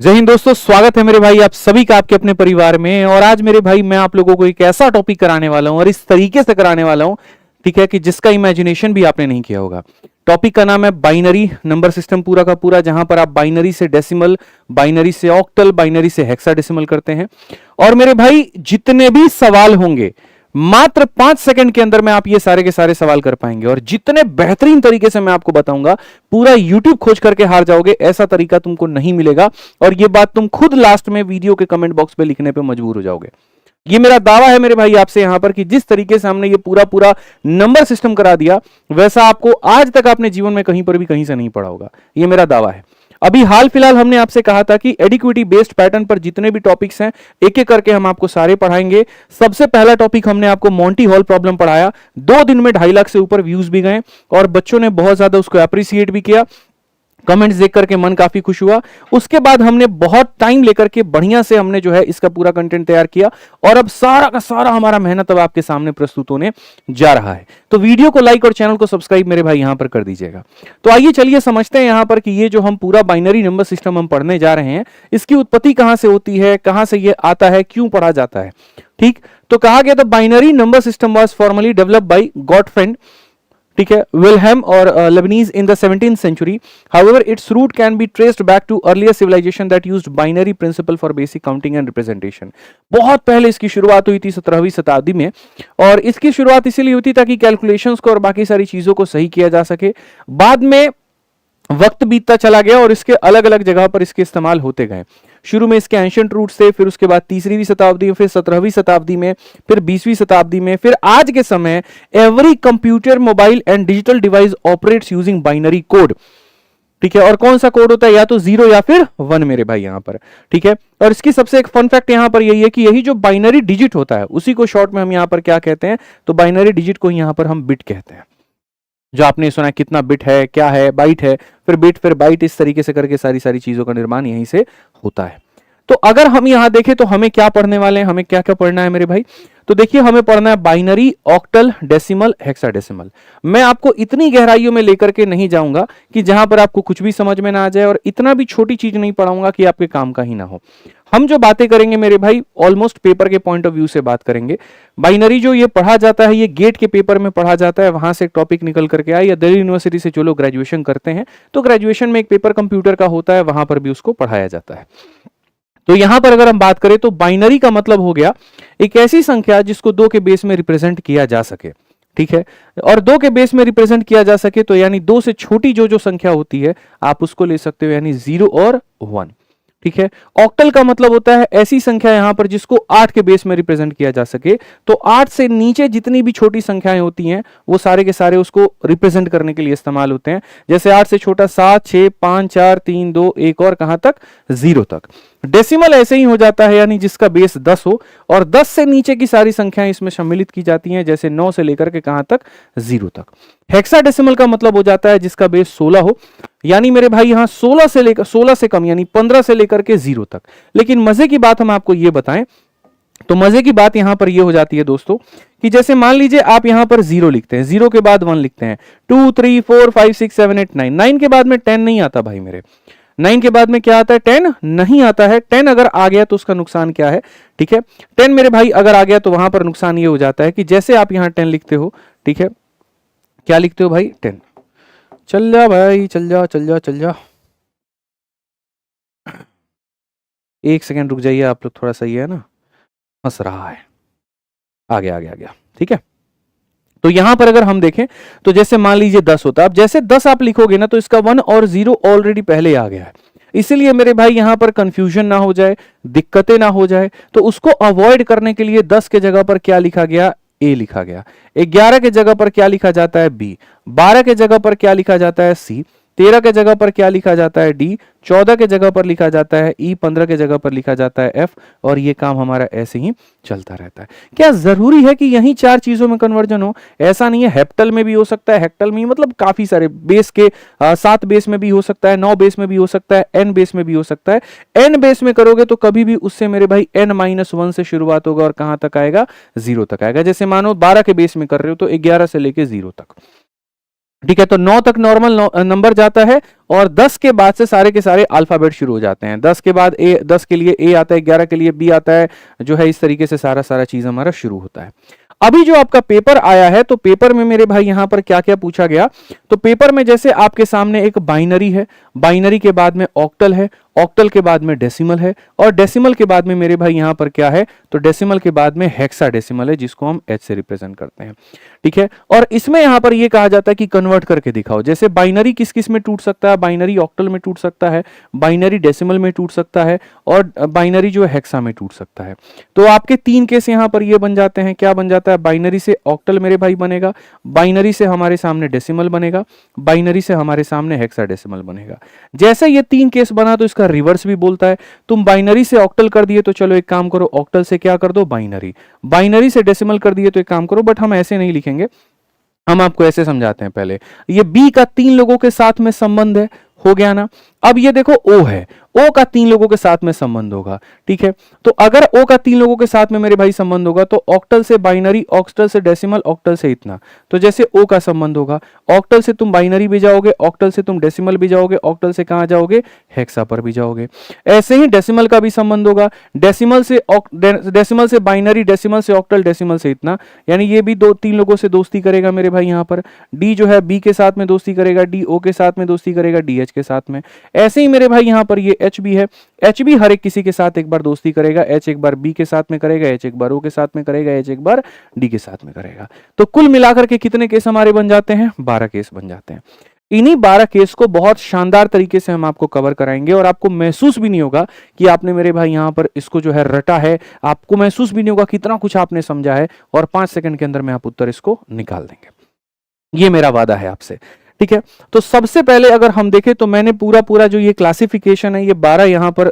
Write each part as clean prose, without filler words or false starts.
जय हिंद दोस्तों, स्वागत है मेरे भाई आप सभी का आपके अपने परिवार में। और आज मेरे भाई मैं आप लोगों को एक ऐसा टॉपिक कराने वाला हूं और इस तरीके से कराने वाला हूं, ठीक है, कि जिसका इमेजिनेशन भी आपने नहीं किया होगा। टॉपिक का नाम है बाइनरी नंबर सिस्टम पूरा का पूरा, जहां पर आप बाइनरी से डेसिमल, बाइनरी से ऑक्टल, बाइनरी से हेक्साडेसिमल करते हैं। और मेरे भाई जितने भी सवाल होंगे मात्र 5 सेकंड के अंदर में आप ये सारे के सारे सवाल कर पाएंगे। और जितने बेहतरीन तरीके से मैं आपको बताऊंगा, पूरा YouTube खोज करके हार जाओगे, ऐसा तरीका तुमको नहीं मिलेगा। और ये बात तुम खुद लास्ट में वीडियो के कमेंट बॉक्स पे लिखने पे मजबूर हो जाओगे। ये मेरा दावा है मेरे भाई आपसे यहां पर कि जिस तरीके से हमने ये पूरा पूरा नंबर सिस्टम करा दिया, वैसा आपको आज तक आपने जीवन में कहीं पर भी कहीं से नहीं पढ़ा होगा। ये मेरा दावा है। अभी हाल फिलहाल हमने आपसे कहा था कि एडिक्विटी बेस्ड पैटर्न पर जितने भी टॉपिक्स हैं एक एक करके हम आपको सारे पढ़ाएंगे। सबसे पहला टॉपिक हमने आपको मॉन्टी हॉल प्रॉब्लम पढ़ाया। 2 दिन में 2.5 लाख से ऊपर व्यूज भी गए और बच्चों ने बहुत ज्यादा उसको अप्रिशिएट भी किया। कमेंट्स देख करके मन काफी खुश हुआ। उसके बाद हमने बहुत टाइम लेकर के बढ़िया से हमने जो है इसका पूरा कंटेंट तैयार किया और अब सारा का सारा हमारा मेहनत अब आपके सामने प्रस्तुत होने जा रहा है। तो वीडियो को लाइक और चैनल को सब्सक्राइब मेरे भाई यहां पर कर दीजिएगा। तो आइए चलिए समझते हैं यहां पर कि ये जो हम पूरा बाइनरी नंबर सिस्टम हम पढ़ने जा रहे हैं, इसकी उत्पत्ति कहां से होती है, कहां से ये आता है, क्यों पढ़ा जाता है। ठीक, तो कहा गया था binary number system was formally developed by Gottfried, ठीक है, विल्हेम और Leibniz in the 17th century. However, its root can be traced back to earlier civilization that used binary principle for basic counting and representation. बहुत पहले इसकी शुरुआत हुई थी 17वीं शताब्दी में। और इसकी शुरुआत इसीलिए हुई थी ताकि कैलकुलेशंस को और बाकी सारी चीजों को सही किया जा सके। बाद में वक्त बीतता चला गया और इसके अलग अलग जगह पर इसके इस्तेमाल होते गए। शुरू में इसके एंशिएंट रूट्स थे, फिर उसके बाद 3वीं शताब्दी में, फिर 17वीं शताब्दी में, फिर 20वीं शताब्दी में, फिर आज के समय every computer, mobile and digital device operates using binary code. ठीक है, और कौन सा कोड होता है, या तो 0 या फिर 1 मेरे भाई यहां पर। ठीक है, और इसकी सबसे एक फन फैक्ट यहां पर यही है कि यही जो बाइनरी डिजिट होता है उसी को शॉर्ट में हम यहां पर क्या कहते हैं, तो बाइनरी डिजिट को यहां पर हम बिट कहते हैं। जो आपने सुना है कितना बिट है, क्या है, बाइट है, फिर बिट, फिर बाइट, इस तरीके से करके सारी सारी चीजों का निर्माण यहीं से होता है। तो अगर हम यहां देखें तो हमें क्या पढ़ने वाले हैं, हमें क्या क्या पढ़ना है मेरे भाई। तो देखिए, हमें पढ़ना है बाइनरी, ऑक्टल, डेसिमल, हेक्साडेसिमल। मैं आपको इतनी गहराइयों में लेकर के नहीं जाऊंगा कि जहां पर आपको कुछ भी समझ में ना आ जाए, और इतना भी छोटी चीज नहीं पढ़ाऊंगा कि आपके काम का ही ना हो। हम जो बातें करेंगे मेरे भाई ऑलमोस्ट पेपर के पॉइंट ऑफ व्यू से बात करेंगे। बाइनरी जो ये पढ़ा जाता है, ये गेट के पेपर में पढ़ा जाता है, वहां से एक टॉपिक निकल करके आए, या दिल्ली यूनिवर्सिटी से जो लोग ग्रेजुएशन करते हैं तो ग्रेजुएशन में एक पेपर कंप्यूटर का होता है, वहां पर भी उसको पढ़ाया जाता है। तो यहां पर अगर हम बात करें तो बाइनरी का मतलब हो गया एक ऐसी संख्या जिसको 2 के बेस में रिप्रेजेंट किया जा सके। ठीक है, और 2 के बेस में रिप्रेजेंट किया जा सके तो यानी 2 से छोटी जो जो संख्या होती है आप उसको ले सकते हो, यानी 0 और 1। ठीक है, ऑक्टल का मतलब होता है ऐसी संख्या यहां पर जिसको 8 के बेस में रिप्रेजेंट किया जा सके। तो 8 से नीचे जितनी भी छोटी संख्याएं होती हैं वो सारे के सारे उसको रिप्रेजेंट करने के लिए इस्तेमाल होते हैं। जैसे 8 से छोटा 7, 6, 5, 4, 3, 2, 1 और कहां तक, 0 तक। डेसिमल ऐसे ही हो जाता है, यानी जिसका बेस 10 हो, और 10 से नीचे की सारी संख्याएं इसमें सम्मिलित की जाती हैं, जैसे 9 से लेकर के कहां तक, 0 तक। हेक्साडेसिमल का मतलब हो जाता है जिसका बेस 16 हो, यानी मेरे भाई यहां 16 से कम, यानी 15 से लेकर के 0 तक। लेकिन मजे की बात हम आपको ये बताएं, तो मजे की बात यहां पर ये हो जाती है दोस्तों कि जैसे मान लीजिए आप यहां पर 0 लिखते हैं, 0 के बाद 1 लिखते हैं, 2, 3, 4, 5, 6, 7, 8, 9, 9 के बाद में 10 नहीं आता भाई मेरे। 9 के बाद में क्या आता है, 10 नहीं आता है। 10 अगर आ गया तो उसका नुकसान क्या है, ठीक है, 10 मेरे भाई अगर आ गया तो वहां पर नुकसान ये हो जाता है कि जैसे आप यहां 10 लिखते हो, ठीक है, क्या लिखते हो भाई, 10। चल जा भाई, चल जा चल जा चल जा, 1 सेकेंड रुक जाइए आप लोग, थोड़ा सा ये है ना हंस रहा है। आ गया आ गया आ गया, ठीक है। तो यहां पर अगर हम देखें तो जैसे मान लीजिए 10 होता, अब जैसे 10 आप लिखोगे ना तो इसका 1 और 0 ऑलरेडी पहले आ गया है। इसीलिए मेरे भाई यहां पर कंफ्यूजन ना हो जाए, दिक्कतें ना हो जाए, तो उसको अवॉइड करने के लिए 10 के जगह पर क्या लिखा गया, ए लिखा गया। 11 के जगह पर क्या लिखा जाता है, बी। 12 के जगह पर क्या लिखा जाता है, सी। 13 के जगह पर क्या लिखा जाता है, डी। 14 के जगह पर लिखा जाता है ई। 15 के जगह पर लिखा जाता है एफ। और ये काम हमारा ऐसे ही चलता रहता है। क्या जरूरी है कि यही 4 चीजों में कन्वर्जन हो, ऐसा नहीं है। हेप्टल में भी हो सकता है, हेक्टल में मतलब काफी सारे बेस के 7 बेस में भी हो सकता है, 9 बेस में भी हो सकता है, एन बेस में भी हो सकता है। एन बेस में करोगे तो कभी भी उससे मेरे भाई n-1 से शुरुआत होगा और कहां तक आएगा, 0 तक आएगा। जैसे मानो 12 के बेस में कर रहे हो तो 11 से लेके 0 तक। ठीक है। तो 9 तक नॉर्मल नंबर जाता है और 10 के बाद से सारे के सारे अल्फाबेट शुरू हो जाते हैं। 10 के बाद ए, 10 के लिए ए आता है, 11 के लिए बी आता है, जो है इस तरीके से सारा चीज हमारा शुरू होता है। अभी जो आपका पेपर आया है, तो पेपर में मेरे भाई यहां पर क्या क्या पूछा गया, तो पेपर में जैसे आपके सामने एक बाइनरी है, बाइनरी के बाद में ऑक्टल है, ऑक्टल के बाद में डेसिमल है, और डेसिमल के बाद में मेरे भाई यहां पर क्या है, तो डेसिमल के बाद में हेक्साडेसिमल है, जिसको हम एच से रिप्रेजेंट करते हैं। ठीक है। और इसमें यहां पर यह कहा जाता है कि कन्वर्ट करके दिखाओ। जैसे बाइनरी किस किस में टूट सकता है, बाइनरी ऑक्टल में टूट सकता है, बाइनरी डेसिमल में टूट सकता है, और बाइनरी जो है हेक्सा में टूट सकता है। तो आपके 3 केस यहां पर ये बन जाते हैं। क्या बन जाता है, बाइनरी से ऑक्टल मेरे भाई बनेगा, बाइनरी से हमारे सामने डेसिमल बनेगा, बाइनरी से हमारे सामने हेक्साडेसिमल बनेगा। जैसे ये 3 केस बना तो इसका रिवर्स भी बोलता है। तुम बाइनरी से ऑक्टल कर दिए तो चलो एक काम करो, ऑक्टल से क्या कर दो, बाइनरी, बाइनरी से डेसिमल कर दिए तो एक काम करो, बट हम ऐसे नहीं लिखेंगे, हम आपको ऐसे समझाते हैं। पहले ये बी का 3 लोगों के साथ में संबंध है, हो गया ना। अब ये देखो ओ है, ओ का 3 लोगों के साथ में संबंध होगा। ठीक है। तो अगर ओ का 3 लोगों के साथ में मेरे भाई संबंध होगा, तो ऑक्टल से बाइनरी, ऑक्टल से डेसिमल, ऑक्टल से इतना। तो जैसे ओ का संबंध होगा, ऑक्टल से तुम बाइनरी भी जाओगे, ऑक्टल से तुम डेसिमल भी जाओगे, ऑक्टल से कहां जाओगे, हेक्सा पर भी जाओगे। ऐसे ही डेसिमल का भी संबंध होगा, डेसिमल से बाइनरी, डेसिमल से ऑक्टल, डेसिमल से इतना, यानी ये भी 2-3 लोगों से दोस्ती करेगा मेरे भाई। यहां पर डी जो है बी के साथ में दोस्ती करेगा, डी ओ के साथ में दोस्ती करेगा, डी एच के साथ में। ऐसे ही मेरे भाई यहां पर ये एच भी है, एच भी हर एक किसी के साथ एक बार दोस्ती करेगा, एच एक बार बी के साथ में करेगा, एच एक बार ओ के साथ में करेगा, एच एक बार डी के साथ में करेगा। तो कुल मिलाकर के कितने केस हमारे बन जाते हैं, 12 केस बन जाते हैं। इन्हीं 12 केस को बहुत शानदार तरीके से हम आपको कवर कराएंगे, और आपको महसूस भी नहीं होगा कि आपने मेरे भाई यहां पर इसको जो है रटा है, आपको महसूस भी नहीं होगा कितना कुछ आपने समझा है, और 5 सेकंड के अंदर में आप उत्तर इसको निकाल देंगे, ये मेरा वादा है आपसे। ठीक है। तो सबसे पहले अगर हम देखें तो मैंने पूरा जो ये क्लासिफिकेशन है, ये 12 यहां पर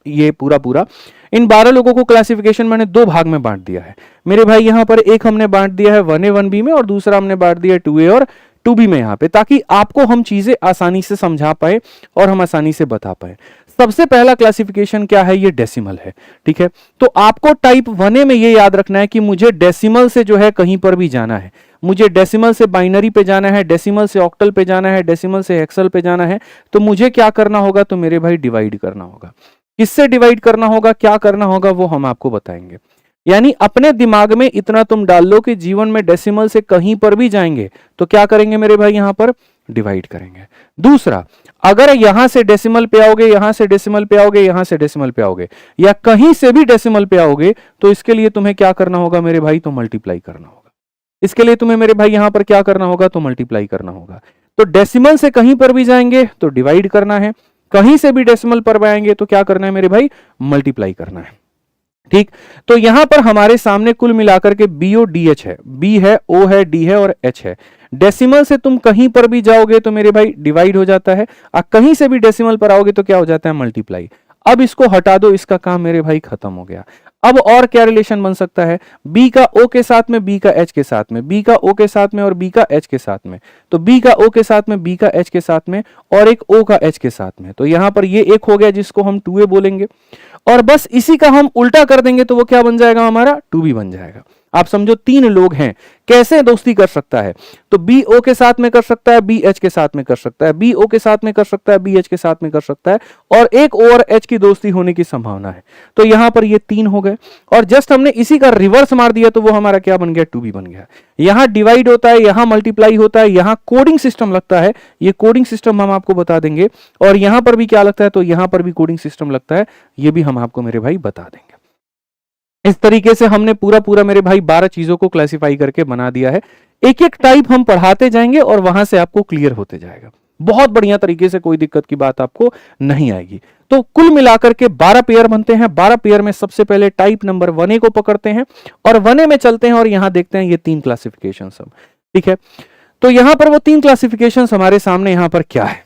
ये पूरा इन 12 लोगों को क्लासिफिकेशन मैंने 2 भाग में बांट दिया है मेरे भाई। यहां पर एक हमने बांट दिया है 1A 1B में, और दूसरा हमने बांट दिया है 2A और 2B में यहां पे, ताकि आपको हम चीजें आसानी से समझा पाए और हम आसानी से बता पाए। सबसे पहला क्लासिफिकेशन क्या है, ये डेसिमल है। ठीक है। तो आपको टाइप 1A में ये याद रखना है कि मुझे डेसिमल से जो है कहीं पर भी जाना है, मुझे डेसिमल से बाइनरी पे जाना है, डेसिमल से ऑक्टल पे जाना है, डेसिमल से हेक्सल पे जाना है, तो मुझे क्या करना होगा, तो मेरे भाई डिवाइड करना होगा। किससे डिवाइड करना होगा, क्या करना होगा, वो हम आपको बताएंगे। यानी अपने दिमाग में इतना तुम डाल लो कि जीवन में डेसिमल से कहीं पर भी जाएंगे तो क्या करेंगे मेरे भाई, यहां पर डिवाइड करेंगे। दूसरा, अगर यहां से डेसिमल पे आओगे, यहां से डेसिमल पे आओगे, यहां से डेसिमल पे आओगे, या कहीं से भी डेसिमल पे आओगे, तो इसके लिए तुम्हें क्या करना होगा मेरे भाई, तो मल्टीप्लाई करना होगा। इसके लिए तुम्हें मेरे भाई यहां पर क्या करना होगा, तो मल्टीप्लाई करना होगा। तो डेसिमल से कहीं पर भी जाएंगे तो डिवाइड करना है, कहीं से भी डेसिमल पर आएंगे तो क्या करना है मेरे भाई, मल्टीप्लाई करना है। ठीक। तो यहां पर हमारे सामने कुल मिलाकर के बीओ डीएच है, बी है, ओ है, डी है और एच है। डेसिमल से तुम कहीं पर भी जाओगे तो मेरे भाई डिवाइड हो जाता है, और कहीं से भी डेसिमल पर आओगे तो क्या हो जाता है, मल्टीप्लाई। अब इसको हटा दो, इसका काम मेरे भाई खत्म हो गया। अब और क्या रिलेशन बन सकता है, बी का ओ के साथ में, बी का एच के साथ में, बी का ओ के साथ में और बी का एच के साथ में, तो बी का ओ के साथ में, बी का एच के साथ में और एक ओ का एच के साथ में। तो यहां पर ये एक हो गया जिसको हम 2A बोलेंगे, और बस इसी का हम उल्टा कर देंगे तो वो क्या बन जाएगा, हमारा 2B बन जाएगा। आप समझो 3 लोग हैं, कैसे दोस्ती कर सकता है, तो बी ओ के साथ में कर सकता है, बी एच के साथ में कर सकता है, बी ओ के साथ में कर सकता है, बी एच के साथ में कर सकता है, और एक ओ और एच की दोस्ती होने की संभावना है। तो यहां पर ये 3 हो गए, और जस्ट हमने इसी का रिवर्स मार दिया तो वो हमारा क्या बन गया, 2B बन गया। यहां डिवाइड होता है, यहां मल्टीप्लाई होता है, यहां कोडिंग सिस्टम लगता है, ये कोडिंग सिस्टम हम आपको बता देंगे, और यहां पर भी क्या लगता है, तो यहां पर भी कोडिंग सिस्टम लगता है, ये भी हम आपको मेरे भाई बता देंगे। इस तरीके से हमने पूरा मेरे भाई 12 चीजों को क्लासिफाई करके बना दिया है। एक एक टाइप हम पढ़ाते जाएंगे और वहां से आपको क्लियर होते जाएगा, बहुत बढ़िया तरीके से, कोई दिक्कत की बात आपको नहीं आएगी। तो कुल मिलाकर के 12 पेयर बनते हैं। 12 पेयर में सबसे पहले टाइप नंबर 1A को पकड़ते हैं और 1A में चलते हैं और यहां देखते हैं ये 3 क्लासिफिकेशन सब। ठीक है। तो यहां पर वो 3 क्लासिफिकेशन हमारे सामने यहां पर क्या है,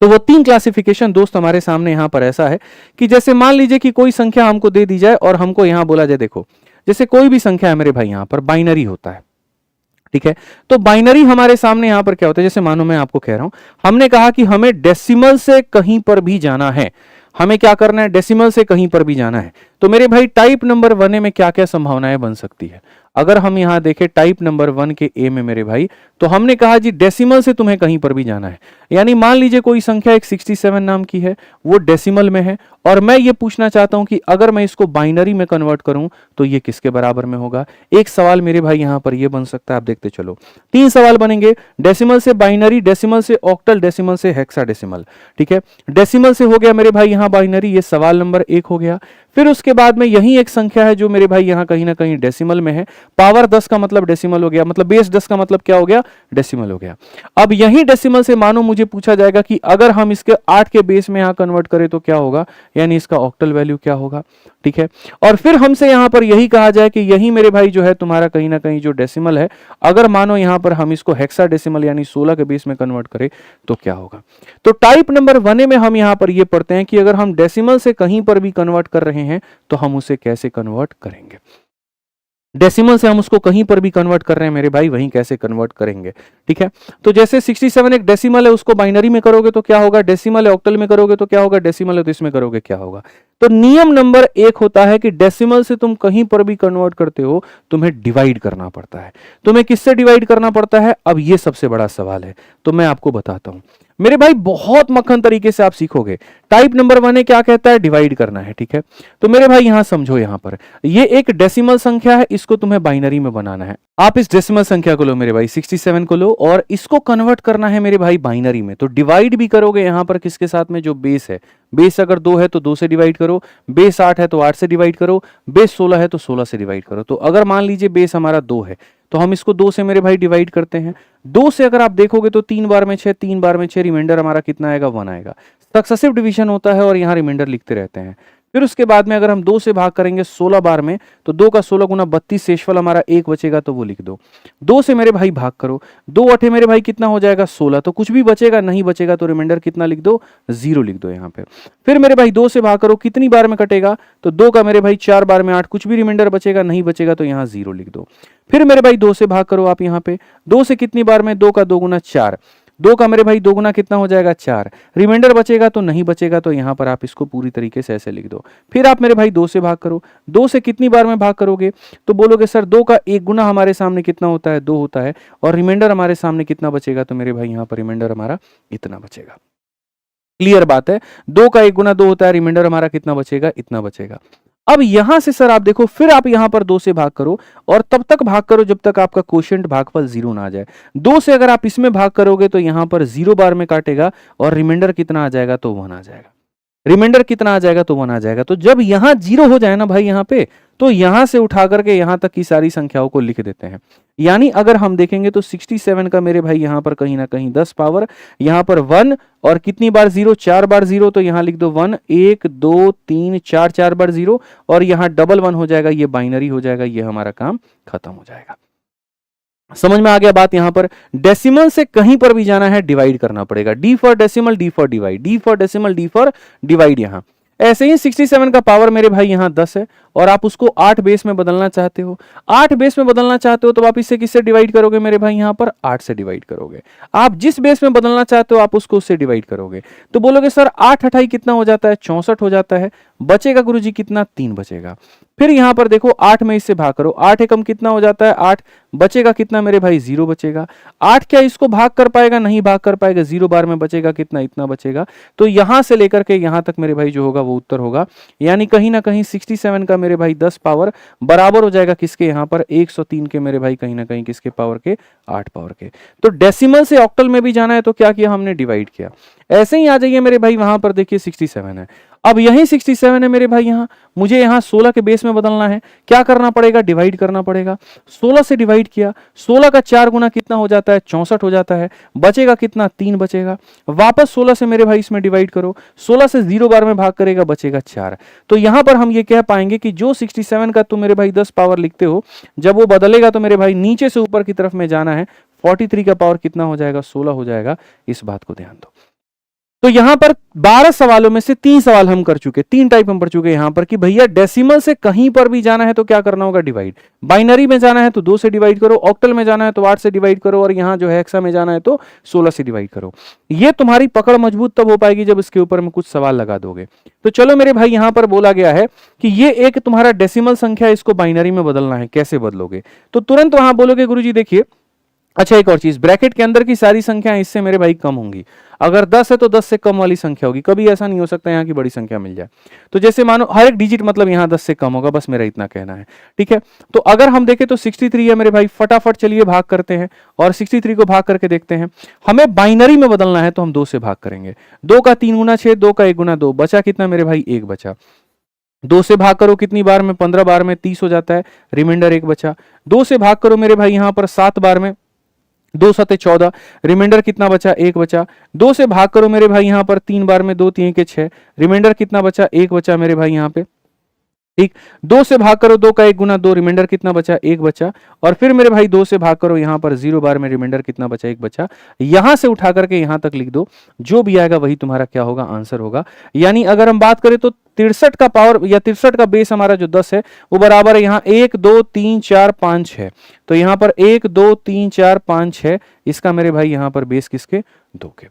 तो वो 3 क्लासिफिकेशन दोस्त हमारे सामने यहां पर ऐसा है कि जैसे मान लीजिए कि कोई संख्या हमको दे दी जाए और हमको यहां बोला जाए, देखो जैसे कोई भी संख्या है मेरे भाई, यहां पर बाइनरी होता है। ठीक है। तो बाइनरी हमारे सामने यहां पर क्या होता है, जैसे मानो मैं आपको कह रहा हूं, हमने कहा कि हमें डेसिमल से कहीं पर भी जाना है, हमें क्या करना है, डेसिमल से कहीं पर भी जाना है। तो तो मेरे भाई टाइप नंबर 1 में क्या क्या संभावनाएं बन सकती है? अगर हम यहां देखें टाइप नंबर 1 के ए में मेरे भाई, तो हमने कहा जी डेसिमल से तुम्हें कहीं पर भी जाना है। यानी मान लीजिए कोई संख्या एक 67 नाम की है, वो डेसिमल में है, और मैं ये पूछना चाहता हूं कि अगर मैं इसको बाइनरी में कन्वर्ट करूं तो ये किसके बराबर में होगा। एक सवाल मेरे भाई यहां पर ये बन सकता है, आप देखते चलो। 3 सवाल बनेंगे, डेसिमल से बाइनरी, डेसिमल से ऑक्टल, डेसिमल से हेक्साडेसिमल। ठीक है, डेसिमल से हो गया मेरे भाई यहां बाइनरी, ये सवाल नंबर 1 हो गया। फिर उसके बाद में यही एक संख्या है जो मेरे भाई यहां कहीं ना कहीं डेसिमल में है। पावर 10 का मतलब डेसिमल हो गया, मतलब बेस 10 का मतलब क्या हो गया, डेसिमल हो गया। अब यही डेसिमल से मानो मुझे पूछा जाएगा कि अगर हम इसके 8 के बेस में यहां कन्वर्ट करें तो क्या होगा, यानी इसका ऑक्टल वैल्यू क्या होगा। ठीक है, और फिर हमसे यहां पर यही कहा जाए कि यही मेरे भाई जो है तुम्हारा कहीं ना कहीं जो डेसिमल है, अगर मानो यहां पर हम इसको हेक्साडेसिमल यानी 16 के बेस में कन्वर्ट करें तो क्या होगा। तो टाइप नंबर 1 में हम यहां पर ये पढ़ते हैं कि अगर हम डेसिमल से कहीं पर भी कन्वर्ट कर रहे हैं तो हम उसे कैसे कन्वर्ट करेंगे। डेसिमल से हम उसको कहीं पर भी कन्वर्ट कर रहे हैं मेरे भाई, वहीं कैसे कन्वर्ट करेंगे। ठीक है, तो जैसे 67 एक डेसिमल है, उसको बाइनरी में करोगे तो क्या होगा, डेसिमल है, ऑक्टल में करोगे तो क्या होगा, डेसिमल है तो इसमें करोगे क्या होगा। तो नियम नंबर 1 होता है कि डेसिमल से तुम कहीं पर भी कन्वर्ट करते हो तुम्हें डिवाइड करना पड़ता है। तुम्हें किससे डिवाइड करना पड़ता है, अब ये सबसे बड़ा सवाल है, तो मैं आपको बताता हूं मेरे भाई, बहुत मक्खन तरीके से आप सीखोगे। टाइप नंबर 1 क्या कहता है, डिवाइड करना है। ठीक है, तो मेरे भाई यहां समझो, यहां पर ये एक डेसिमल संख्या है, इसको तुम्हें बाइनरी में बनाना है। आप इस डेसिमल संख्या को लो मेरे भाई, 67 को लो, और इसको कन्वर्ट करना है मेरे भाई बाइनरी में। तो डिवाइड भी करोगे यहां पर किसके साथ में, जो बेस है। बेस अगर 2 है तो 2 से डिवाइड करो, बेस 8 है तो 8 से डिवाइड करो, बेस 16 है तो 16 से डिवाइड करो। तो अगर मान लीजिए बेस हमारा 2 है तो हम इसको 2 से मेरे भाई डिवाइड करते हैं। 2 से अगर आप देखोगे तो 3 बार में 6, 3 बार में 6, रिमाइंडर हमारा कितना आएगा, 1 आएगा। सक्सेसिव डिवीजन होता है और यहाँ रिमाइंडर लिखते रहते हैं। फिर उसके बाद में अगर हम 2 से भाग करेंगे 16 बार में, तो 2 का 16 गुना 32, शेषफल हमारा 1 बचेगा, तो वो लिख दो। 2 से मेरे भाई भाग करो, 2 अठे मेरे भाई कितना हो जाएगा, 16। तो कुछ भी बचेगा, नहीं बचेगा तो रिमाइंडर कितना लिख दो, 0 लिख दो यहाँ पे। फिर मेरे भाई 2 से भाग करो, कितनी बार में कटेगा, तो 2 का मेरे भाई 4 बार में 8, कुछ भी रिमाइंडर बचेगा, नहीं बचेगा तो यहाँ 0 लिख दो। फिर मेरे भाई 2 से भाग करो आप यहाँ पे, 2 से कितनी बार में, 2 का 2 गुना 4, 2 का मेरे भाई 2 गुना कितना हो जाएगा, 4। रिमाइंडर बचेगा तो नहीं बचेगा, तो यहां पर आप इसको पूरी तरीके से ऐसे लिख दो। फिर आप मेरे भाई 2 से भाग करो, 2 से कितनी बार में भाग करोगे, तो बोलोगे सर 2 का 1 गुना हमारे सामने कितना होता है, 2 होता है, और रिमाइंडर हमारे सामने कितना बचेगा, तो मेरे भाई यहां पर रिमाइंडर हमारा इतना बचेगा। क्लियर बात है, 2 का 1 गुना 2 होता है, रिमाइंडर हमारा कितना बचेगा, इतना बचेगा। अब यहां से सर आप देखो, फिर आप यहां पर 2 से भाग करो, और तब तक भाग करो जब तक आपका क्वोशिएंट भागफल 0 ना आ जाए। 2 से अगर आप इसमें भाग करोगे तो यहां पर 0 बार में काटेगा, और रिमाइंडर कितना आ जाएगा, तो 1 आ जाएगा। रिमाइंडर कितना आ जाएगा, तो 1 आ जाएगा। तो जब यहां 0 हो जाए ना भाई यहां पे, तो यहां से उठा करके यहां तक की सारी संख्याओं को लिख देते हैं। यानी अगर हम देखेंगे तो 67 का मेरे भाई यहां पर कहीं ना कहीं 10 पावर, यहां पर 1, और कितनी बार 0, 4 बार 0, तो यहां लिख दो 1, 1 2 3 4, 4 बार 0, और यहां डबल 1 हो जाएगा, ये बाइनरी हो जाएगा, ये हमारा काम खत्म हो जाएगा। समझ में आ गया बात। यहां पर डेसिमल से कहीं पर भी जाना है, डिवाइड करना पड़ेगा। D for decimal, D for divide, D for decimal, D for divide. यहां ऐसे ही 67 का पावर मेरे भाई यहां 10 है, और आप उसको 8 बेस में बदलना चाहते हो। 8 बेस में बदलना चाहते हो तो आप इससे किससे डिवाइड करोगे मेरे भाई, यहां पर 8 से डिवाइड करोगे। आप जिस बेस में बदलना चाहते हो आप उसको उससे डिवाइड करोगे। तो बोलोगे सर 8 अठाई कितना हो जाता है, 64 हो जाता है। बचेगा गुरुजी कितना, 3 बचेगा। फिर यहां पर देखो 8 में इससे भाग करो, 8 एकम कितना हो जाता है, 8। बचेगा कितना मेरे भाई, 0 बचेगा। 8 क्या इसको भाग कर पाएगा, नहीं भाग कर पाएगा, 0 बार में बचेगा कितना, इतना बचेगा। तो यहां से लेकर के यहां तक मेरे भाई जो होगा वो उत्तर होगा। यानी कहीं ना कहीं 67 का मेरे भाई 10 पावर बराबर हो जाएगा किसके, यहां पर 103 के मेरे भाई कहीं ना कहीं किसके पावर के, 8 पावर के। तो डेसिमल से ऑक्टल में भी जाना है तो क्या किया हमने, डिवाइड किया। ऐसे ही आ जाइए मेरे भाई, वहां पर देखिए 67 है, अब यही 67 है मेरे भाई, यहां मुझे यहां 16 के बेस में बदलना है। क्या करना पड़ेगा, डिवाइड करना पड़ेगा। 16 से डिवाइड किया, 16 का 4 गुना कितना हो जाता है, 64 हो जाता है। बचेगा कितना, 3 बचेगा। वापस 16 से मेरे भाई इसमें डिवाइड करो, 16 से 0 बार में भाग करेगा, बचेगा 4। तो यहां पर हम ये कह पाएंगे कि जो 67 का तुम मेरे भाई 10 पावर लिखते हो, जब वो बदलेगा तो मेरे भाई नीचे से ऊपर की तरफ में जाना है। 43 का पावर कितना हो जाएगा, 16 हो जाएगा। इस बात को ध्यान दो। तो यहां पर 12 सवालों में से 3 सवाल हम कर चुके, 3 टाइप हम पढ़ चुके यहां पर कि भैया डेसिमल से कहीं पर भी जाना है तो क्या करना होगा, डिवाइड। बाइनरी में जाना है तो 2 से डिवाइड करो, ऑक्टल में जाना है तो 8 से डिवाइड करो, और यहां जो है हेक्सा में जाना है तो 16 से डिवाइड करो। ये तुम्हारी पकड़ मजबूत तब हो पाएगी जब इसके ऊपर में कुछ सवाल लगा दोगे। तो चलो मेरे भाई, यहां पर बोला गया है कि ये एक तुम्हारा डेसिमल संख्या, इसको बाइनरी में बदलना है, कैसे बदलोगे? तो तुरंत वहां बोलोगे गुरुजी देखिए, अच्छा एक और चीज, ब्रैकेट के अंदर की सारी संख्याएं इससे मेरे भाई कम होंगी। अगर 10 है तो 10 से कम वाली संख्या होगी, कभी ऐसा नहीं हो सकता यहाँ की बड़ी संख्या मिल जाए। तो जैसे मानो हर एक डिजिट मतलब यहाँ 10 से कम होगा, बस मेरा इतना कहना है, ठीक है। तो अगर हम देखें तो 63 है मेरे भाई, फटाफट चलिए भाग करते हैं और 63 को भाग करके देखते हैं। हमें बाइनरी में बदलना है तो हम 2 से भाग करेंगे। 2 का 3 गुना 6, 2 का 1 गुना 2, बचा कितना मेरे भाई, 1 बचा। 2 से भाग करो कितनी बार में, 15 बार में 30 हो जाता है, रिमाइंडर 1 बचा। 2 से भाग करो मेरे भाई यहाँ पर 7 बार में, 2 सते 14, रिमाइंडर कितना बचा, 1 बचा। 2 से भाग करो मेरे भाई यहाँ पर 3 बार में, 2 3 के 6, रिमाइंडर कितना बचा, 1 बचा मेरे भाई यहाँ पे, ठीक। 2 से भाग करो 2 का 1 गुना 2, रिमाइंडर कितना बचा, 1 बचा। और फिर मेरे भाई 2 से भाग करो यहाँ पर 0 बार में, रिमाइंडर कितना बचा, 1 बचा। यहां से उठा करके यहां तक लिख दो, जो भी आएगा वही तुम्हारा क्या होगा, आंसर होगा। यानी अगर हम बात करें तो 63 का पावर या 63 का बेस हमारा जो 10 है वो बराबर है यहाँ 1 2 3 4 5 6। तो यहाँ पर 1 2 3 4 5 6, इसका मेरे भाई यहाँ पर बेस किसके, 2 के।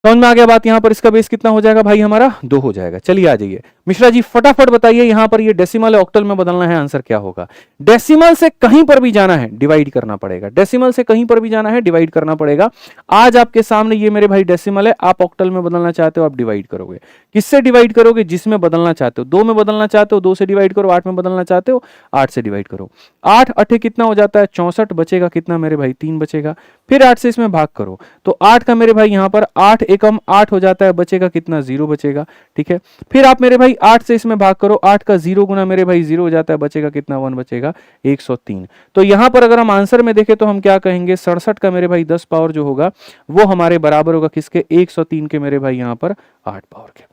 समझ में आ गया बात? यहां पर इसका बेस कितना हो जाएगा भाई, हमारा 2 हो जाएगा। चलिए आ जाइए मिश्रा जी, फटाफट बताइए यहां पर ये डेसिमल है ऑक्टल में बदलना है, आंसर क्या होगा? डेसिमल से कहीं पर भी जाना है डिवाइड करना पड़ेगा, डेसिमल से कहीं पर भी जाना है डिवाइड करना पड़ेगा। आज आपके सामने ये मेरे भाई डेसिमल है, आप ऑक्टल में बदलना चाहते हो, आप डिवाइड करोगे। किससे डिवाइड करोगे? जिसमें बदलना चाहते हो। 2 में बदलना चाहते हो, 2 से डिवाइड करो। 8 में बदलना चाहते हो, 8 से डिवाइड करो। 8 8 कितना हो जाता है, 64, बचेगा कितना मेरे भाई, 3 बचेगा। फिर 8 से इसमें भाग करो तो 8 का मेरे भाई यहाँ पर 8 एकम 8 हो जाता है, बचेगा कितना, 0 बचेगा, ठीक है। फिर आप मेरे भाई 8 से इसमें भाग करो, 8 का 0 गुना मेरे भाई 0 हो जाता है, बचेगा कितना, 1 बचेगा, 103। तो यहां पर अगर हम आंसर में देखें तो हम क्या कहेंगे, 67 का मेरे भाई 10 पावर जो होगा वो हमारे बराबर होगा किसके, 103 के मेरे भाई यहाँ पर 8 पावर के।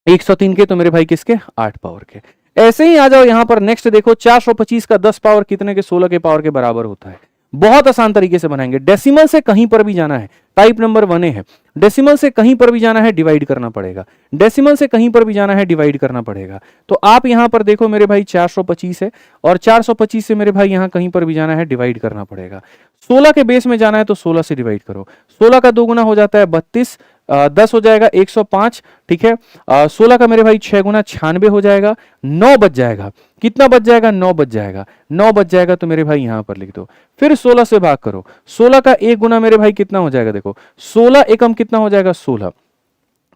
103 के तो मेरे भाई किसके, 8 पावर के। ऐसे ही आ जाओ यहां पर नेक्स्ट देखो, 425 का 10 पावर कितने के, 16 के पावर के बराबर होता है। बहुत आसान तरीके से बनाएंगे। डेसिमल से कहीं पर भी जाना है, टाइप नंबर 1 है। डेसिमल से कहीं पर भी जाना है डिवाइड करना पड़ेगा, डेसिमल से कहीं पर भी जाना है डिवाइड करना पड़ेगा। तो आप यहां पर देखो मेरे भाई 425 है और 425 से मेरे भाई यहां कहीं पर भी जाना है डिवाइड करना पड़ेगा। 16 के बेस में जाना है तो 16 से डिवाइड करो। 16 का 2 गुना हो जाता है 32, 10 हो जाएगा 105, ठीक है। 16 का मेरे भाई 6 गुना 96 हो जाएगा, 9 बच जाएगा। कितना बच जाएगा, 9 बच जाएगा। 9 बच जाएगा तो मेरे भाई यहां पर लिख दो। फिर 16 से भाग करो, 16 का 1 गुना मेरे भाई कितना हो जाएगा, देखो 16 एकम कितना हो जाएगा, 16।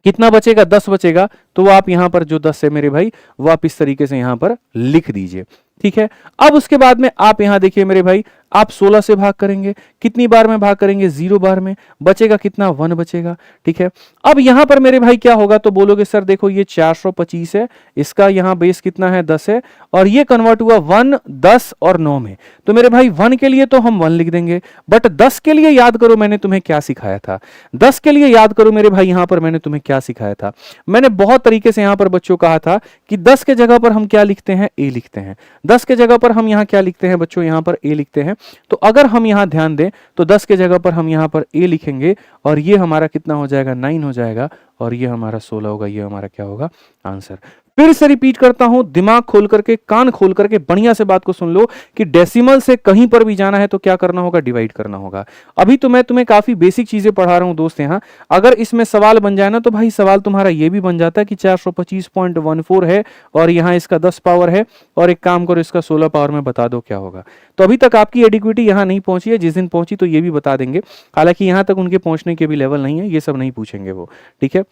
कितना बचेगा, 10 बचेगा। तो आप यहां पर जो 10 है मेरे भाई वो आप इस तरीके से यहां पर लिख दीजिए, ठीक है। अब उसके बाद में आप यहां देखिए मेरे भाई, आप 16 से भाग करेंगे, कितनी बार में भाग करेंगे, 0 बार में, बचेगा कितना, 1 बचेगा, ठीक है। अब यहां पर मेरे भाई क्या होगा, तो बोलोगे सर देखो ये 425 है, इसका यहां बेस कितना है, 10 है, और ये कन्वर्ट हुआ 1 10 और 9 में। तो मेरे भाई 1 के लिए तो हम 1 लिख देंगे, बट 10 के लिए याद करो मैंने तुम्हें क्या सिखाया था। 10 के लिए याद करो मेरे भाई यहां पर मैंने तुम्हें क्या सिखाया था। मैंने बहुत तरीके से यहां पर बच्चों कहा था कि 10 के जगह पर हम क्या लिखते हैं, ए लिखते हैं। 10 के जगह पर हम यहां क्या लिखते हैं बच्चों, यहां पर ए लिखते हैं। तो अगर हम यहां ध्यान दें तो 10 के जगह पर हम यहां पर ए लिखेंगे और ये हमारा कितना हो जाएगा, 9 हो जाएगा, और ये हमारा 16 होगा। ये हमारा क्या होगा, आंसर। फिर से रिपीट करता हूं, दिमाग खोल करके, कान खोल करके बढ़िया से बात को सुन लो कि डेसिमल से कहीं पर भी जाना है तो क्या करना होगा, डिवाइड करना होगा। अभी तो मैं तुम्हें काफी बेसिक चीजें पढ़ा रहा हूं दोस्त यहां। अगर इसमें सवाल बन जाए ना तो भाई सवाल तुम्हारा ये भी बन जाता है कि 425.14 है और यहां इसका 10 पावर है, और एक काम करो इसका 16 पावर में बता दो क्या होगा। तो अभी तक आपकी एडिक्विटी यहां नहीं पहुंची है, जिस दिन पहुंची तो ये भी बता देंगे। हालांकि यहां तक उनके पहुंचने के भी लेवल नहीं है, ये सब नहीं पूछेंगे वो, ठीक है।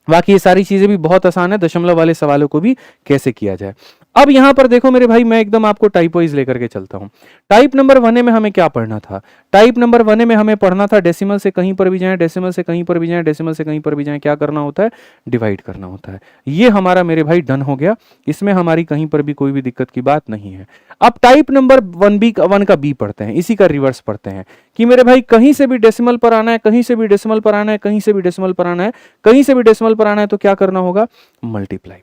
बाकी ये सारी चीजें भी बहुत आसान है, दशमलव वाले सवालों को भी कैसे किया जाए। अब यहां पर देखो मेरे भाई, मैं एकदम आपको टाइप वाइज लेकर के चलता हूं। टाइप नंबर 1 में हमें क्या पढ़ना था, टाइप नंबर 1 में हमें पढ़ना था डेसिमल से कहीं पर भी जाएं, डेसिमल से कहीं पर भी जाएं, डेसिमल से कहीं पर भी जाएं, क्या करना होता है, डिवाइड करना होता है। ये हमारा मेरे भाई डन हो गया, इसमें हमारी कहीं पर भी कोई भी दिक्कत की बात नहीं है। अब टाइप नंबर 1 का बी पढ़ते हैं, इसी का रिवर्स पढ़ते हैं कि मेरे भाई कहीं से भी डेसिमल पर आना है, कहीं से भी डेसिमल पर आना है, कहीं से भी डेसिमल पर आना है, कहीं से भी डेसिमल पर आना है, तो क्या करना होगा, मल्टीप्लाई।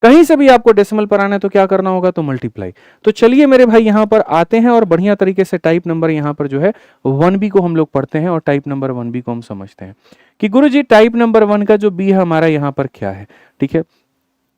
कहीं से भी आपको डेसिमल पर आना है तो क्या करना होगा, तो मल्टीप्लाई। तो चलिए मेरे भाई यहां पर आते हैं और बढ़िया तरीके से टाइप नंबर यहां पर जो है 1b को हम लोग पढ़ते हैं और टाइप नंबर 1b को हम समझते हैं कि गुरुजी टाइप नंबर 1 का जो बी है हमारा यहां पर क्या है। ठीक है,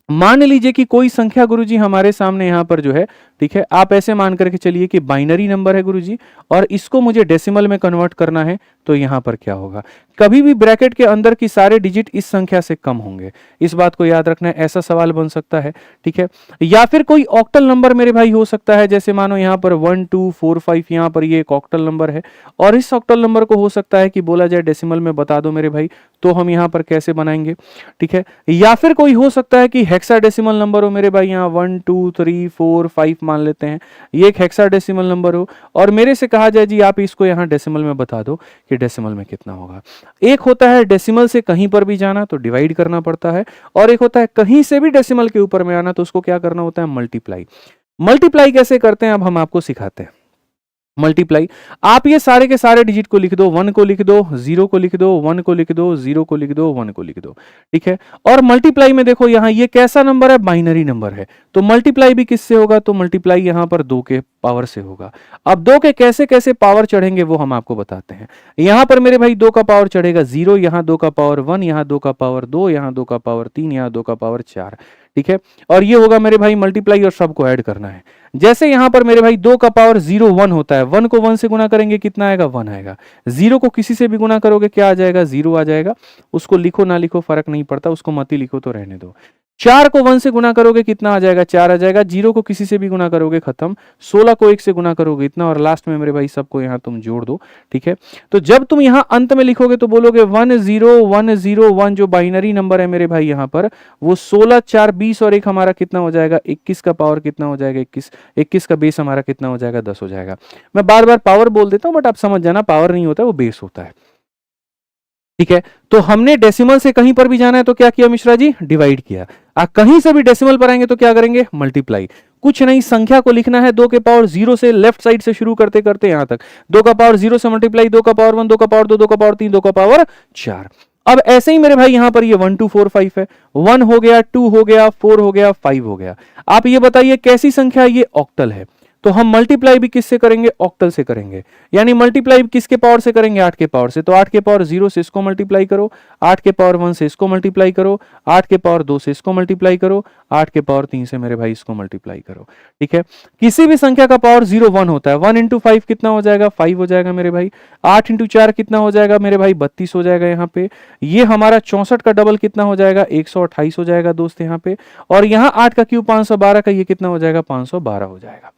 मान लीजिए कि कोई संख्या गुरुजी हमारे सामने यहां पर जो है, ठीक है, आप ऐसे मान करके चलिए कि बाइनरी नंबर है गुरुजी और इसको मुझे डेसिमल में कन्वर्ट करना है, तो यहां पर क्या होगा, कभी भी ब्रैकेट के अंदर की सारे डिजिट इस संख्या से कम होंगे, इस बात को याद रखना है। ऐसा सवाल बन सकता है, ठीक है। या फिर कोई ऑक्टल नंबर मेरे भाई हो सकता है, जैसे मानो यहां पर 1 2 4 5 यहां पर ये एक ऑक्टल नंबर है और इस ऑक्टल नंबर को हो सकता है कि बोला जाए डेसिमल में बता दो मेरे भाई, तो हम यहां पर कैसे बनाएंगे, ठीक है। या फिर कोई हो सकता है कि हेक्साडेसिमल नंबर हो मेरे भाई, यहाँ 1 2 3 4 5 मान लेते हैं, ये एक हेक्साडेसिमल नंबर हो और मेरे से कहा जाए जी आप इसको यहाँ डेसिमल में बता दो कि डेसिमल में कितना होगा। एक होता है डेसिमल से कहीं पर भी जाना तो डिवाइड करना पड़ता है और एक होता है कहीं से भी डेसिमल के ऊपर में आना तो उसको क्या करना होता है, मल्टीप्लाई। मल्टीप्लाई कैसे करते हैं अब हम आपको सिखाते हैं। मल्टीप्लाई, आप ये सारे के सारे डिजिट को लिख दो, 1 को लिख दो, 0 को लिख दो, 1 को लिख दो, 0 को लिख दो, 1 को लिख दो, ठीक है। और मल्टीप्लाई में देखो यहाँ ये कैसा नंबर है, बाइनरी नंबर है, तो मल्टीप्लाई भी किससे होगा, तो मल्टीप्लाई यहाँ पर 2 के पावर से होगा। अब 2 के कैसे कैसे पावर चढ़ेंगे वो हम आपको बताते हैं। यहां पर मेरे भाई 2 का पावर चढ़ेगा 0, यहाँ 2 का पावर 1, यहाँ 2 का पावर 2, यहाँ 2 का पावर 3, यहाँ 2 का पावर 4, ठीक है। और ये होगा मेरे भाई मल्टीप्लाई और सबको ऐड करना है। जैसे यहां पर मेरे भाई 2 का पावर 0 1 होता है, 1 को 1 से गुना करेंगे कितना आएगा, 1 आएगा। 0 को किसी से भी गुना करोगे क्या आ जाएगा, 0 आ जाएगा। उसको लिखो ना लिखो फर्क नहीं पड़ता, उसको मत ही लिखो तो रहने दो। 4 को 1 से गुना करोगे कितना आ जाएगा, 4 आ जाएगा। 0 को किसी से भी गुना करोगे खत्म। 16 को 1 से गुना करोगे इतना और लास्ट में मेरे भाई सबको यहां तुम जोड़ दो, ठीक है। तो जब तुम यहां अंत में लिखोगे तो बोलोगे 1 0 1 0 1, जो बाइनरी नंबर है मेरे भाई यहां पर वो 16 4 20 और 1 हमारा कितना हो जाएगा, 21 का पावर कितना हो जाएगा, 21। 21 का बेस हमारा कितना हो जाएगा, 10 हो जाएगा। मैं बार बार पावर बोल देता हूं बट आप समझ जाना, पावर नहीं होता वो बेस होता है, ठीक है। तो हमने डेसिमल से कहीं पर भी जाना है तो क्या किया मिश्रा जी, डिवाइड किया। कहीं से भी डेसिमल पर आएंगे तो क्या करेंगे, मल्टीप्लाई। कुछ नहीं, संख्या को लिखना है 2 के पावर 0 से लेफ्ट साइड से शुरू करते करते यहां तक। 2 का पावर 0 से मल्टीप्लाई, 2 का पावर 1, 2 का पावर 2, 2 का पावर 3, 2 का पावर 4। अब ऐसे ही मेरे भाई यहां पर ये 1 2 4 5 है, 1 हो गया, 2 हो गया, 4 हो गया, 5 हो गया। आप ये बताइए कैसी संख्या, ये ऑक्टल है। तो हम मल्टीप्लाई भी किससे करेंगे, ऑक्टल से करेंगे। यानी मल्टीप्लाई किसके पावर से करेंगे, 8 के पावर से। तो 8 के पावर 0 से इसको मल्टीप्लाई करो, 8 के पावर 1 से इसको मल्टीप्लाई करो, 8 के पावर 2 से इसको मल्टीप्लाई करो, 8 के पावर 3 से मेरे भाई इसको मल्टीप्लाई करो, ठीक है। किसी भी संख्या का पावर 0 1 होता है। 1 इंटू 5 कितना हो जाएगा, 5 हो जाएगा मेरे भाई। 8 इंटू 4 कितना हो जाएगा मेरे भाई, 32 हो जाएगा यहाँ पे। ये हमारा 64 का डबल कितना हो जाएगा, 128 हो जाएगा दोस्त यहाँ पे। और यहाँ 8 का क्यूब 512 का ये कितना हो जाएगा, 512 हो जाएगा,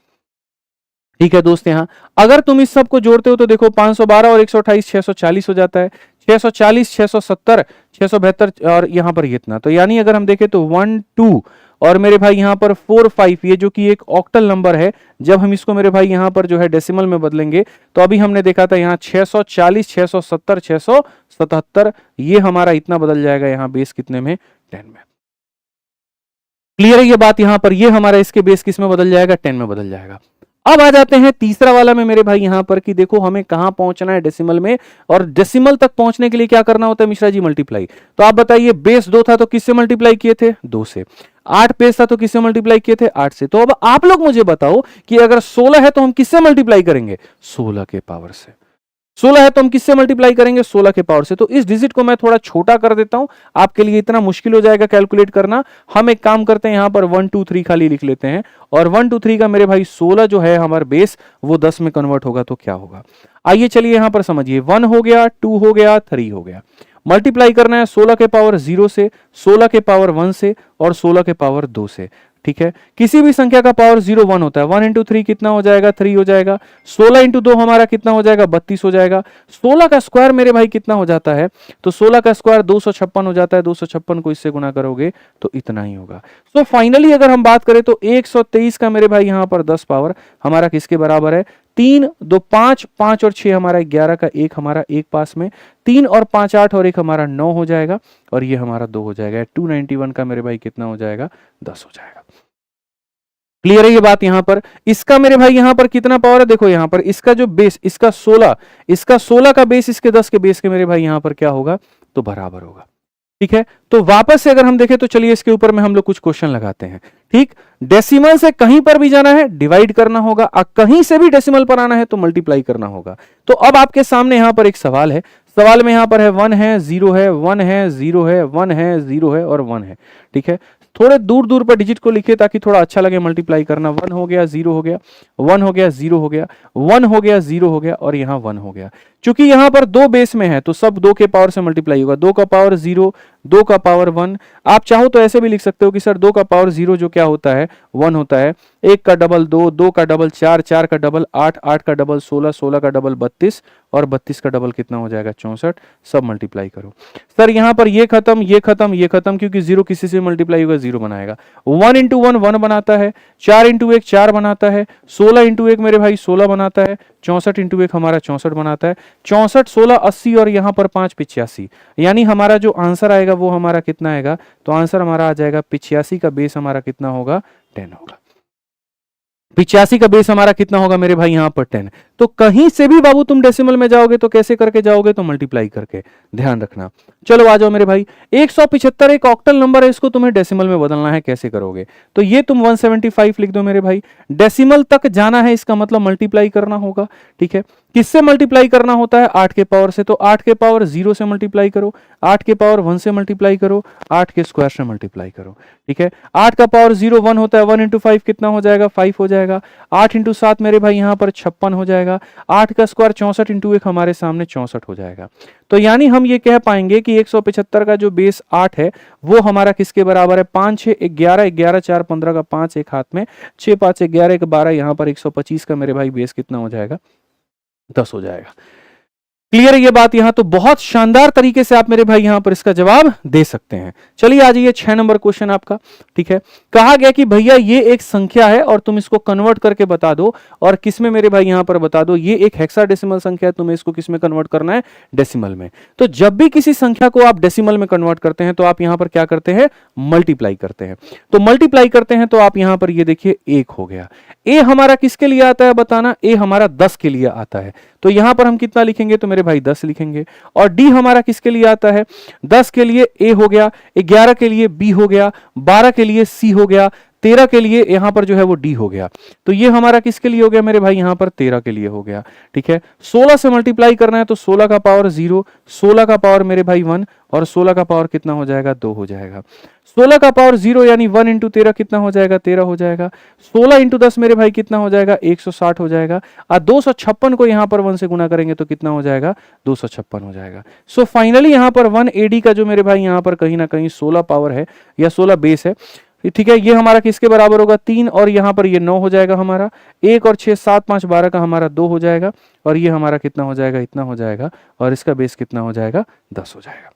ठीक है दोस्त। यहां अगर तुम इस सब को जोड़ते हो तो देखो 512 और 128 640 हो जाता है। 640 670 672 और यहां पर इतना, तो यानी अगर हम देखें तो 1 2 और मेरे भाई यहां पर 4 5, ये जो कि एक ऑक्टल नंबर है, जब हम इसको मेरे भाई यहां पर जो है डेसिमल में बदलेंगे तो अभी हमने देखा था यहां 640 670 677, ये हमारा इतना बदल जाएगा यहां बेस कितने में, 10 में। क्लियर है ये बात, यहां पर ये हमारा इसके बेस किस में बदल जाएगा, 10 में बदल जाएगा। अब आ जाते हैं तीसरा वाला में मेरे भाई यहां पर कि देखो हमें कहां पहुंचना है डेसिमल में, और डेसिमल तक पहुंचने के लिए क्या करना होता है मिश्रा जी, मल्टीप्लाई। तो आप बताइए, बेस 2 था तो किससे मल्टीप्लाई किए थे, 2 से। 8 बेस था तो किससे मल्टीप्लाई किए थे, 8 से। तो अब आप लोग मुझे बताओ कि अगर 16 है तो हम किससे मल्टीप्लाई करेंगे, 16 के पावर से। 16 है तो हम किससे मल्टीप्लाई करेंगे, 16 के पावर से। तो इस डिजिट को मैं थोड़ा छोटा कर देता हूं, आपके लिए इतना मुश्किल हो जाएगा कैलकुलेट करना। हम एक काम करते हैं, यहां पर 1 2 3 खाली लिख लेते हैं, और 1 2 3 का मेरे भाई 16 जो है हमारा बेस वो 10 में कन्वर्ट होगा तो क्या होगा। आइए चलिए यहां पर समझिए, 1 हो गया, 2 हो गया, 3 हो गया। मल्टीप्लाई करना है 16 के पावर 0 से, 16 के पावर 1 से और 16 के पावर 2 से, ठीक है। किसी भी संख्या का पावर 0 1 होता है। 1 इंटू 3 कितना हो जाएगा, 3 हो जाएगा। 16 इंटू 2 हमारा कितना हो जाएगा, 32 हो जाएगा। 16 का स्क्वायर मेरे भाई कितना हो जाता है, तो 16 का स्क्वायर 256 हो जाता है। 256 को इससे गुना करोगे तो इतना ही होगा। सो फाइनली अगर हम बात करें तो 123 का मेरे भाई यहां पर 10 पावर हमारा किसके बराबर है, 3 2 5 5 और 6 हमारा 11 का 1 हमारा 1 पास में, 3 और 5 8 और 1 हमारा 9 हो जाएगा, और ये हमारा 2 हो जाएगा। 291 का मेरे भाई कितना हो जाएगा, 10 हो जाएगा। क्लियर है ये बात। यहां पर इसका मेरे भाई यहां पर कितना पावर है, देखो यहां पर इसका जो बेस, इसका 16 का बेस इसके 10 के बेस के मेरे भाई यहां पर क्या होगा, तो बराबर होगा, ठीक है, तो वापस से अगर हम देखें तो चलिए इसके ऊपर में हम लोग कुछ क्वेश्चन लगाते हैं। ठीक, डेसिमल से कहीं पर भी जाना है डिवाइड करना होगा, कहीं से भी डेसिमल पर आना है तो मल्टीप्लाई करना होगा। तो अब आपके सामने यहां पर एक सवाल है, सवाल में यहां पर है 1 है 0 है 1 है 0 है 1 है 0 है और 1 है। ठीक है, थोड़े दूर दूर पर डिजिट को लिखिए ताकि थोड़ा अच्छा लगे मल्टीप्लाई करना। 1 हो गया 0 हो गया 1 हो गया 0 हो गया 1 हो गया 0 हो गया और यहां 1 हो गया। चूंकि यहां पर 2 बेस में है तो सब 2 के पावर से मल्टीप्लाई होगा। 2 का पावर 0, 2 का पावर 1। आप चाहो तो ऐसे भी लिख सकते हो कि सर 2 का पावर 0 जो क्या होता है 1 होता है, 1 का डबल 2, 2 का डबल 4, 4 का डबल 8, 8 का डबल 16, 16 का डबल 32 और 32 का डबल कितना हो जाएगा 64। सब मल्टीप्लाई करो। सर यहां पर ये खत्म ये खत्म ये खत्म, क्योंकि 0 किसी से मल्टीप्लाई होगा 0 बनाएगा। 1 इंटू 1 1 बनाता है, 4 इंटू 1 4 बनाता है, 16 इंटू 1 मेरे भाई 16 बनाता है, 64 इंटू 1 हमारा 64 बनाता है। 64 16 80 और यहां पर 5 85, यानी हमारा जो आंसर आएगा वो हमारा कितना आएगा, तो आंसर हमारा आ जाएगा 85 का बेस हमारा कितना होगा 10 होगा। 85 का बेस हमारा कितना होगा मेरे भाई यहां पर 10। तो कहीं से भी बाबू तुम डेसिमल में जाओगे तो कैसे करके जाओगे, तो मल्टीप्लाई करके, ध्यान रखना। चलो आ जाओ मेरे भाई, 175 एक ऑक्टल नंबर है, इसको तुम्हें डेसिमल में बदलना है, कैसे करोगे, तो ये तुम 175 लिख दो मेरे भाई। डेसिमल तक जाना है इसका मतलब मल्टीप्लाई करना होगा। ठीक है, किससे मल्टीप्लाई करना होता है 8 के पावर से, तो 8 के पावर 0 से मल्टीप्लाई करो, 8 के पावर 1 से मल्टीप्लाई करो, 8 के स्क्वायर से मल्टीप्लाई करो। ठीक है, 8 का पावर 0 1 होता है, 1 इंटू 5 कितना हो जाएगा 5 हो जाएगा। 8 इंटू 7 मेरे भाई यहां पर 56 हो जाएगा। 8 का स्क्वायर 64 इंटू 1 हमारे सामने 64 हो जाएगा। तो यानी हम ये कह पाएंगे कि 175 का जो बेस 8 है वो हमारा किसके बराबर है, 5 6 11, 11 4 15 का 5 एक हाथ में, 6 5 11 1 12, यहां पर 125 का मेरे भाई बेस कितना हो जाएगा 10 हो जाएगा। क्लियर है ये बात, यहां तो बहुत शानदार तरीके से आप मेरे भाई यहां पर इसका जवाब दे सकते हैं। चलिए आ जाइए 6 नंबर क्वेश्चन आपका। ठीक है, कहा गया कि भैया ये एक संख्या है और तुम इसको कन्वर्ट करके बता दो, और किसमें मेरे भाई यहां पर बता दो, ये एक हेक्साडेसिमल संख्या है, तुम्हें इसको किसमें कन्वर्ट करना है, डेसिमल में। तो जब भी किसी संख्या को आप डेसिमल में कन्वर्ट करते हैं तो आप यहां पर क्या करते हैं, मल्टीप्लाई करते हैं। तो मल्टीप्लाई करते हैं तो आप यहां पर ये देखिए 1 हो गया। ए हमारा किसके लिए आता है बताना, ए हमारा 10 के लिए आता है, तो यहां पर हम कितना लिखेंगे, तो मेरे भाई 10 लिखेंगे। और डी हमारा किसके लिए आता है, 10 के लिए ए हो गया, 11 के लिए बी हो गया, 12 के लिए सी हो गया, 13 के लिए यहां पर जो है वो डी हो गया। तो ये हमारा किसके लिए हो गया मेरे भाई, यहां पर 13 के लिए हो गया। ठीक है, 16 से मल्टीप्लाई करना है तो 16 का पावर 0, 16 का पावर मेरे भाई 1 और 16 का पावर कितना हो जाएगा 2 हो जाएगा। 16 का पावर 0 यानी 1 इंटू 13 कितना हो जाएगा 13 हो जाएगा। 16 इंटू 10 मेरे भाई कितना हो जाएगा 160 हो जाएगा। और 256 को यहां पर 1 से गुना करेंगे तो कितना हो जाएगा 256 हो जाएगा। सो फाइनली यहां पर 1 एडी का जो मेरे भाई यहां पर कहीं ना कहीं 16 पावर है या 16 बेस है। ठीक है, ये हमारा किसके बराबर होगा 3, और यहां पर ये 9 हो जाएगा हमारा। 1 और 6 7 5 12 का हमारा 2 हो जाएगा, और ये हमारा कितना हो जाएगा इतना हो जाएगा, और इसका बेस कितना हो जाएगा 10 हो जाएगा।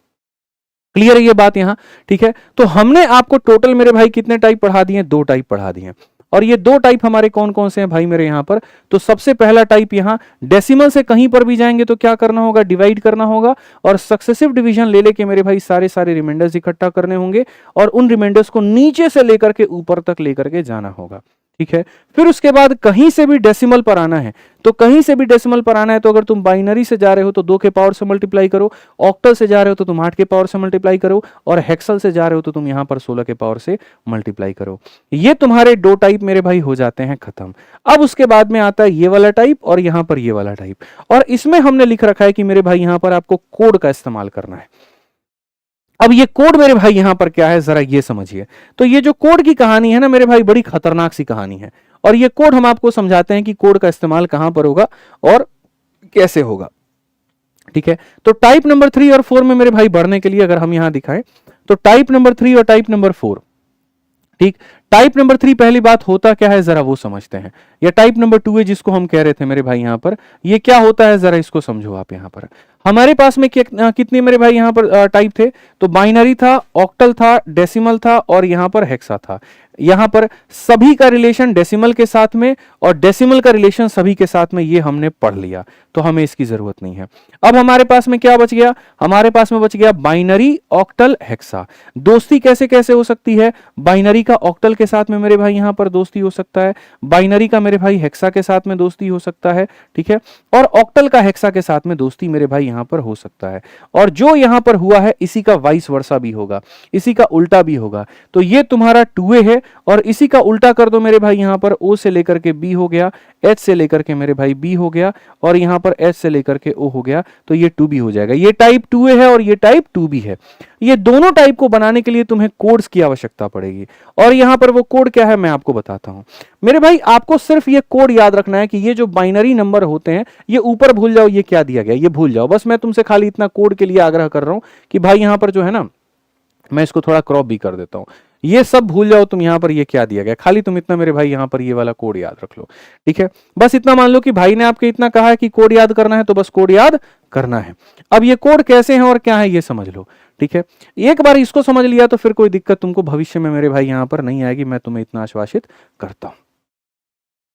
क्लियर है ये बात यहां। ठीक है, तो हमने आपको टोटल मेरे भाई कितने टाइप पढ़ा दिए, 2 टाइप पढ़ा दिए। और ये 2 टाइप हमारे कौन कौन से हैं भाई मेरे यहां पर, तो सबसे पहला टाइप यहां डेसिमल से कहीं पर भी जाएंगे तो क्या करना होगा, डिवाइड करना होगा, और सक्सेसिव डिवीजन ले लेके मेरे भाई सारे सारे रिमाइंडर्स इकट्ठा करने होंगे, और उन रिमाइंडर्स को नीचे से लेकर के ऊपर तक लेकर के जाना होगा। ठीक है, फिर उसके बाद कहीं से भी डेसिमल पर आना है, तो कहीं से भी डेसिमल पर आना है तो अगर तुम बाइनरी से जा रहे हो तो 2 के पावर से मल्टीप्लाई करो, ऑक्टल से जा रहे हो तो तुम 8 के पावर से मल्टीप्लाई करो, और हेक्सल से जा रहे हो तो तुम यहां पर 16 के पावर से मल्टीप्लाई करो। ये तुम्हारे 2 टाइप मेरे भाई हो जाते हैं खत्म। अब उसके बाद में आता है ये वाला टाइप और यहां पर ये वाला टाइप, और इसमें हमने लिख रखा है कि मेरे भाई यहां पर आपको कोड का इस्तेमाल करना है। अब ये कोड मेरे भाई यहां पर क्या है जरा ये समझिए। तो ये जो कोड की कहानी है ना मेरे भाई बड़ी खतरनाक सी कहानी है, और ये कोड हम आपको समझाते हैं कि कोड का इस्तेमाल कहां पर होगा और कैसे होगा। ठीक है, तो टाइप नंबर 3 और 4 में मेरे भाई बढ़ने के लिए अगर हम यहां दिखाएं तो टाइप नंबर 3 और टाइप नंबर 4। ठीक, टाइप नंबर 3 पहली बात होता क्या है जरा वो समझते हैं, या टाइप नंबर 2 है जिसको हम कह रहे थे मेरे भाई यहां पर, ये क्या होता है जरा इसको समझो आप। यहां पर हमारे पास में कितने मेरे भाई यहां पर टाइप थे, तो बाइनरी था, ऑक्टल था, डेसिमल था, और यहां पर हेक्सा था। यहां पर सभी का रिलेशन डेसिमल के साथ में और डेसिमल का रिलेशन सभी के साथ में, ये हमने पढ़ लिया, तो हमें इसकी जरूरत नहीं है। अब हमारे पास में क्या बच गया, हमारे पास में बच गया बाइनरी, ऑक्टल, हेक्सा। दोस्ती कैसे कैसे हो सकती है, बाइनरी का ऑक्टल के साथ में मेरे भाई यहां पर दोस्ती हो सकता है, बाइनरी का मेरे भाई हेक्सा के साथ में दोस्ती हो सकता है। ठीक है, और ऑक्टल का हेक्सा के साथ में दोस्ती मेरे भाई यहां यहां पर हो सकता है, और जो यहां पर हुआ है इसी का वाइस वर्सा भी होगा, इसी का उल्टा भी होगा। तो ये तुम्हारा 2a है और इसी का उल्टा कर दो मेरे भाई, यहां पर o से लेकर के b हो गया, h से लेकर के मेरे भाई b हो गया, और यहां पर h से लेकर के o हो गया, तो ये 2b हो जाएगा। ये टाइप 2a है और ये टाइप 2b है। ये दोनों टाइप को बनाने के लिए तुम्हें कोड्स की आवश्यकता पड़ेगी, और यहां पर वो कोड क्या है मैं आपको बताता हूं। मेरे भाई आपको सिर्फ ये कोड याद रखना है कि ये जो बाइनरी नंबर होते हैं ये ऊपर भूल जाओ, ये क्या दिया गया ये भूल जाओ, बस मैं तुमसे खाली इतना कोड के लिए आग्रह कर रहा हूं कि भाई यहां पर जो है ना, मैं इसको थोड़ा क्रॉप भी कर देता हूं, ये सब भूल जाओ तुम, यहां पर ये क्या दिया गया, खाली तुम इतना मेरे भाई यहां पर ये वाला कोड याद रख लो, ठीक है। बस इतना मान लो कि भाई ने आपके इतना कहा है कि कोड याद करना है, तो बस कोड याद करना है। अब ये कोड कैसे हैं और क्या है ये समझ लो, ठीक है। एक बार इसको समझ लिया तो फिर कोई दिक्कत तुमको भविष्य में मेरे भाई यहां पर नहीं आएगी, मैं तुम्हें इतना आश्वासित करता हूं,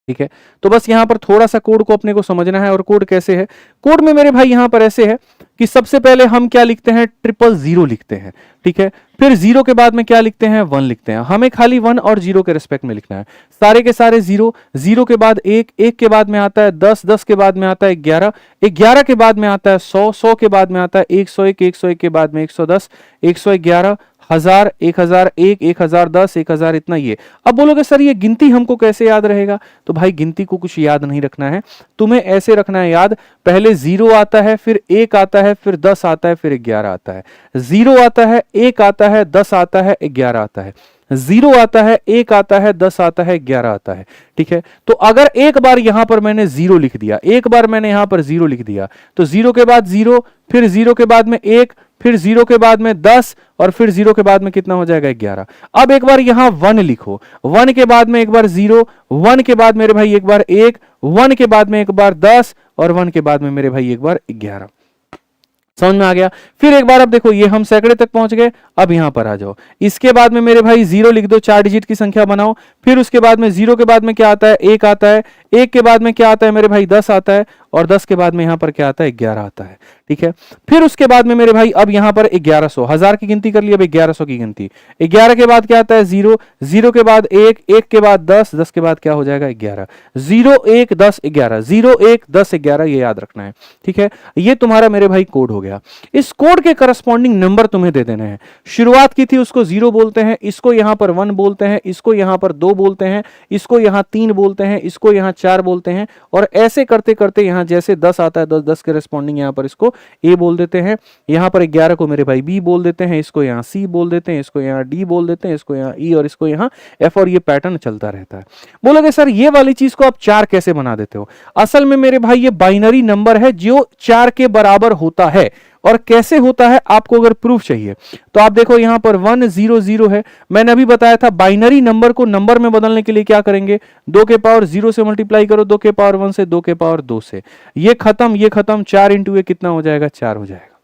ठीक है। तो बस यहां पर थोड़ा सा कोड को अपने को समझना है। और कोड कैसे है, कोड में मेरे भाई यहां पर ऐसे है कि सबसे पहले हम क्या लिखते हैं, 000 लिखते हैं, ठीक है। फिर 0 के बाद में क्या लिखते हैं, 1 लिखते हैं। हमें खाली 1 और 0 के रिस्पेक्ट में लिखना है, सारे के सारे 0, 0 के बाद 1, 1 के बाद में आता है 10, 10 के बाद में आता है 11, 11 के बाद में आता है 100, 100 के बाद में आता है 101, 101 के बाद में 110, 111, 1000, 1001, 1010, 1000, इतना ये। अब बोलोगे सर ये गिनती हमको कैसे याद रहेगा, तो भाई गिनती को कुछ याद नहीं रखना है, तुम्हें ऐसे रखना है याद, पहले 0 आता है, फिर 1 आता है, फिर 10 आता है, फिर 11 आता है। 0 आता है, 1 आता है, 10 आता है, 11 आता है। 0 आता है, 1 आता है, 10 आता है, 11 आता है, ठीक है। तो अगर एक बार यहां पर मैंने 0 लिख दिया, एक बार मैंने यहां पर 0 लिख दिया, तो 0 के बाद 0, फिर 0 के बाद में 1, फिर 0 के बाद में 10, और फिर 0 के बाद में कितना हो जाएगा, 11। अब एक बार यहां 1 लिखो, 1 के बाद में एक बार 0, 1 के बाद मेरे भाई एक बार 1, 1 के बाद में एक बार 10, और 1 के बाद में मेरे भाई एक बार 11। समझ में आ गया। फिर एक बार अब देखो ये हम सैकड़े तक पहुंच गए, अब यहां पर आ जाओ, इसके बाद में मेरे भाई 0 लिख दो, 4 डिजिट की संख्या बनाओ। फिर उसके बाद में 0 के बाद में क्या आता है, 1 आता है, 1 के बाद में क्या आता है मेरे भाई 10 आता है, और 10 के बाद में यहां पर क्या आता है, 11 आता है, ठीक है। फिर उसके बाद में मेरे भाई अब यहां पर 1100, 1000 की गिनती कर लिया, अब 1100 की गिनती, 11 के बाद क्या आता है 0, 0 के बाद 1, 1 के बाद 10, 10 के बाद क्या हो जाएगा 11, 0 1 10 11, 0 1 10 11, ये याद रखना है, ठीक है। ये तुम्हारा मेरे भाई कोड हो गया। इस कोड के करस्पॉन्डिंग नंबर तुम्हें दे देने हैं। शुरुआत की थी उसको 0 बोलते हैं, इसको यहां पर 1 बोलते हैं, इसको यहां पर 2 बोलते हैं, इसको यहां 3 बोलते हैं, इसको यहां 4 बोलते हैं, और ऐसे करते करते यहां जैसे 10 आता है 10 10 के रेस्पॉन्डिंग यहां पर इसको ए बोल देते हैं, यहां पर 11 को मेरे भाई बी बोल देते हैं, इसको यहां सी बोल देते हैं, इसको यहां डी बोल देते हैं, इसको यहां ई, और इसको यहां एफ, और ये पैटर्न चलता रहता है। बोलोगे सर ये वाली चीज को आप 4 कैसे बना देते हो? असल में मेरे भाई ये बाइनरी नंबर है जो 4 के बराबर होता है। और कैसे होता है आपको अगर प्रूफ चाहिए तो आप देखो यहां पर 1 0 0 है, मैंने अभी बताया था बाइनरी नंबर को नंबर में बदलने के लिए क्या करेंगे, 2 के पावर 0 से मल्टीप्लाई करो, 2 के पावर 1 से, 2 के पावर 2 से, ये खत्म, 4 इंटू ए कितना हो जाएगा, 4 हो जाएगा।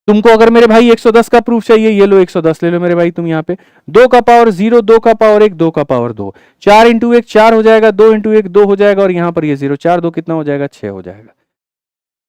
तुमको अगर मेरे भाई 110 का प्रूफ चाहिए, ये लो 110 ले लो मेरे भाई तुम यहाँ पे, 2 का पावर 0, 2 का पावर 1, 2 का पावर 2, 4 इंटू 1 4 हो जाएगा, 2 इंटू 1 2 हो जाएगा, और यहां पर ये 0, 4 2 कितना हो जाएगा, 6 हो जाएगा।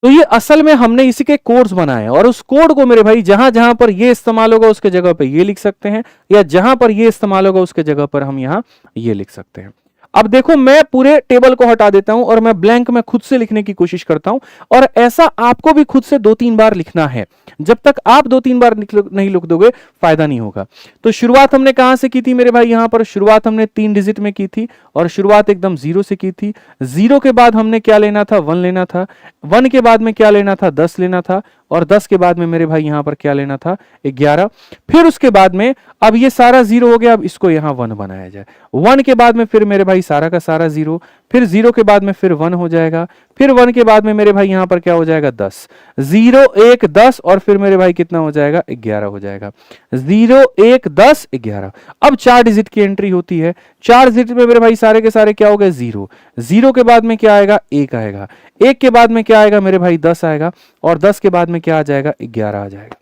तो ये असल में हमने इसी के कोड्स बनाए, और उस कोड को मेरे भाई जहां जहां पर ये इस्तेमाल होगा उसके जगह पर ये लिख सकते हैं, या जहां पर ये इस्तेमाल होगा उसके जगह पर हम यहां ये लिख सकते हैं। अब देखो मैं पूरे टेबल को हटा देता हूं और मैं ब्लैंक में खुद से लिखने की कोशिश करता हूं, और ऐसा आपको भी खुद से 2-3 बार लिखना है। जब तक आप 2-3 बार नहीं लिख दोगे फायदा नहीं होगा। तो शुरुआत हमने कहां से की थी मेरे भाई, यहां पर शुरुआत हमने 3 डिजिट में की थी, और शुरुआत एकदम 0 से की थी। 0 के बाद हमने क्या लेना था, 1 लेना था, 1 के बाद में क्या लेना था, 10 लेना था, और 10 के बाद में मेरे भाई यहां पर क्या लेना था, 11। फिर उसके बाद में अब ये सारा 0 हो गया, अब इसको यहां 1 बनाया जाए। 1 के बाद में फिर मेरे भाई सारा का सारा 0, फिर 0 के बाद में फिर 1 हो जाएगा, फिर 1 के बाद में मेरे भाई यहां पर क्या हो जाएगा, 10, 0 1 10, और फिर मेरे भाई कितना हो जाएगा, 11 हो जाएगा, 0 1 10 11। अब 4 डिजिट की एंट्री होती है, 4 डिजिट में मेरे भाई सारे के सारे क्या हो गए, 0, 0 के बाद में क्या आएगा, 1 आएगा, 1 के बाद में क्या आएगा मेरे भाई, 10 आएगा, और 10 के बाद में क्या आ जाएगा, 11 आ जाएगा,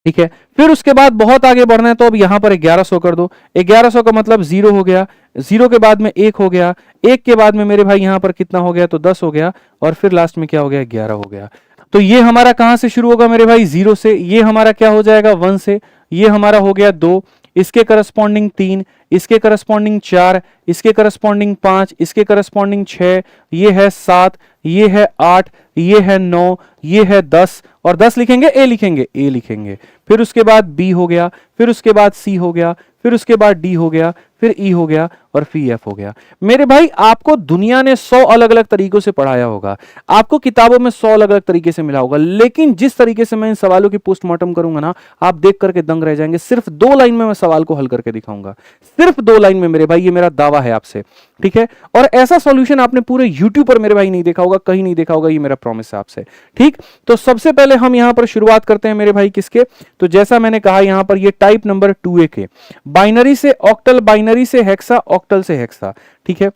ठीक है। फिर उसके बाद बहुत आगे बढ़ना है तो अब यहां पर 1100 कर दो, 1100 का मतलब 0 हो गया, 0 के बाद में 1 हो गया, 1 के बाद में मेरे भाई यहां पर कितना हो गया, तो 10 हो गया, और फिर लास्ट में क्या हो गया, 11 हो गया। तो ये हमारा कहां से शुरू होगा मेरे भाई, 0 से, ये हमारा क्या हो जाएगा 1 से, ये हमारा हो गया 2, इसके करस्पॉन्डिंग 3, इसके करस्पॉन्डिंग 4, इसके करस्पॉन्डिंग 5, इसके करस्पॉन्डिंग 6, ये है 7, ये है 8, ये है 9, ये है 10, और 10 लिखेंगे ए लिखेंगे, ए लिखेंगे, फिर उसके बाद बी हो गया, फिर उसके बाद सी हो गया, फिर उसके बाद डी हो गया, फिर ई हो गया, और फिर एफ हो गया। मेरे भाई आपको दुनिया ने 100 अलग अलग तरीकों से पढ़ाया होगा, आपको किताबों में 100 अलग अलग तरीके से मिला होगा, लेकिन जिस तरीके से मैं इन सवालों की पोस्टमार्टम करूंगा ना, आप देख करके दंग रह जाएंगे। सिर्फ 2 लाइन में मैं सवाल को हल करके दिखाऊंगा, सिर्फ 2 लाइन में मेरे भाई, ये मेरा दावा है आपसे, ठीक है। और ऐसा सॉल्यूशन आपने पूरे यूट्यूब पर मेरे भाई नहीं देखा होगा, कहीं नहीं देखा होगा, ये मेरा प्रॉमिस है आपसे, ठीक। तो सबसे पहले हम यहां पर शुरुआत करते हैं मेरे भाई किसके, तो जैसा मैंने कहा यहां पर ये टाइप नंबर 2A के, बाइनरी से ऑक्टल, बाइनरी से हेक्सा, ऑक्टल से हेक्सा, ठीक है।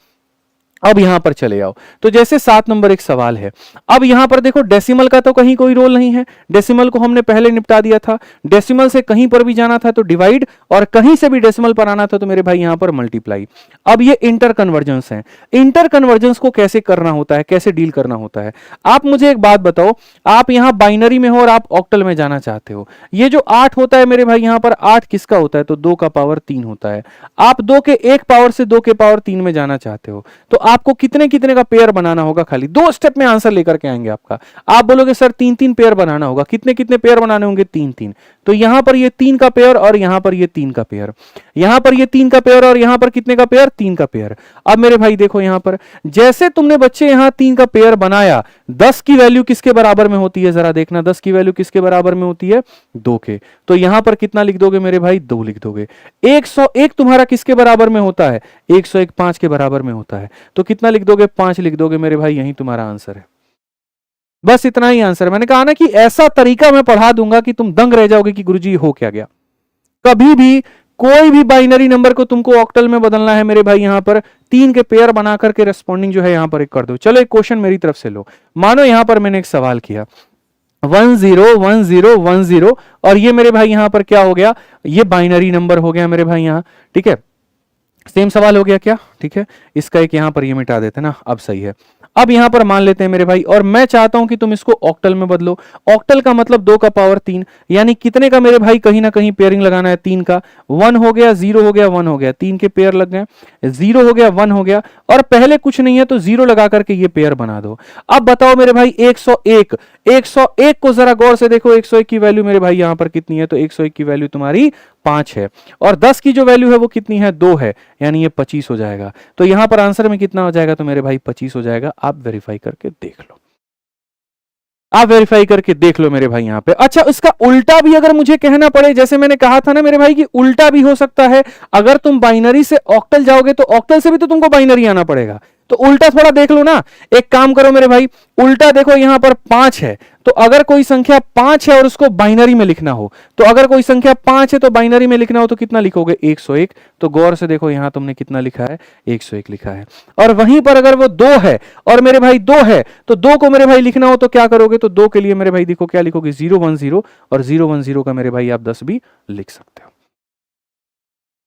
अब यहां पर चले आओ, तो जैसे 7 नंबर एक सवाल है। अब यहां पर देखो डेसिमल का तो कहीं कोई रोल नहीं है, डेसिमल को हमने पहले निपटा दिया था। डेसिमल से कहीं पर भी जाना था तो डिवाइड, और कहीं से भी डेसिमल पर आना था तो मेरे भाई यहां पर मल्टीप्लाई। अब ये इंटर कन्वर्जेंस है, इंटर कन्वर्जेंस को कैसे करना होता है, कैसे डील करना होता है। आप मुझे एक बात बताओ, आप यहां बाइनरी में हो और आप ऑक्टल में जाना चाहते हो, ये जो 8 होता है मेरे भाई यहां पर 8 किसका होता है, तो 2 का पावर 3 होता है। आप 2 के 1 पावर से 2 के पावर 3 में जाना चाहते हो, तो आपको कितने कितने का पेयर बनाना होगा, खाली 2 स्टेप में आंसर लेकर के आएंगे आपका। आप बोलोगे सर 3-3 पेयर बनाना होगा, कितने कितने पेयर बनाने होंगे, 3-3। तो यहां पर ये 3 का पेयर और यहां पर ये 3 का पेयर, यहां पर ये 3 का पेयर और यहां पर कितने का पेयर, 3 का पेयर। अब मेरे भाई देखो यहां पर जैसे तुमने बच्चे यहां 3 का पेयर बनाया, 10 की वैल्यू किसके बराबर में होती है, जरा देखना 10 की वैल्यू किसके बराबर में होती है, 2 के। तो यहां पर कितना लिख दोगे मेरे भाई, 2 लिख दोगे। 101 तुम्हारा किसके बराबर में होता है, 101 5 के बराबर में होता है, तो कितना लिख दोगे, 5 लिख दोगे मेरे भाई, यही तुम्हारा आंसर है। बस इतना ही आंसर है। मैंने कहा ना कि ऐसा तरीका मैं पढ़ा दूंगा कि तुम दंग रह जाओगे कि गुरुजी हो क्या गया। कभी भी कोई भी बाइनरी नंबर को तुमको ऑक्टल में बदलना है मेरे भाई, यहां पर 3 के पेयर बना करके रेस्पॉन्डिंग जो है यहां पर एक कर दो। चलो एक क्वेश्चन मेरी तरफ से लो, मानो यहां पर मैंने एक सवाल किया 1 0 1 0 1 0, और ये मेरे भाई यहां पर क्या हो गया, ये बाइनरी नंबर हो गया मेरे भाई यहां, ठीक है। सेम सवाल हो गया क्या, ठीक है। इसका एक यहां पर ये मिटा देते ना, अब सही है। अब यहां पर मान लेते हैं मेरे भाई, और मैं चाहता हूं कि तुम इसको ऑक्टल में बदलो। ऑक्टल का मतलब 2 का पावर 3, यानी कितने का मेरे भाई, कहीं ना कहीं पेयरिंग लगाना है, 3 का। 1 हो गया, 0 हो गया, 1 हो गया, 3 के पेयर लग गए, 0 हो गया, 1 हो गया, और पहले कुछ नहीं है तो 0 लगा करके ये पेयर बना दो। अब बताओ मेरे भाई 101, 101 को जरा गौर से देखो, 101 की वैल्यू मेरे भाई यहां पर कितनी है, तो 101 की वैल्यू तुम्हारी 5 है, और 10 की जो वैल्यू है वो कितनी है, 2 है, यानी ये 25 हो जाएगा। तो यहां पर आंसर में कितना हो जाएगा, तो मेरे भाई 25 हो जाएगा। आप वेरीफाई करके देख लो, आप वेरीफाई करके देख लो मेरे भाई यहां पे। अच्छा, इसका उल्टा भी अगर मुझे कहना पड़े, जैसे मैंने कहा था ना मेरे भाई कि उल्टा भी हो सकता है, अगर तुम बाइनरी से ऑक्टल जाओगे तो ऑक्टल से भी तो तुमको बाइनरी आना पड़ेगा, तो उल्टा थोड़ा देख लो ना। एक काम करो मेरे भाई, उल्टा देखो, यहां पर 5 है, तो अगर कोई संख्या 5 है और उसको बाइनरी में लिखना हो, तो अगर कोई संख्या 5 है तो बाइनरी में लिखना हो तो कितना लिखोगे, 101। तो गौर से देखो यहां तुमने कितना लिखा है, 101 लिखा है। और वहीं पर अगर वो 2 है और मेरे भाई 2 है, तो 2 को मेरे भाई लिखना हो तो क्या करोगे, तो 2 के लिए मेरे भाई देखो क्या लिखोगे, 010, और 010 का मेरे भाई आप 10 भी लिख सकते हो।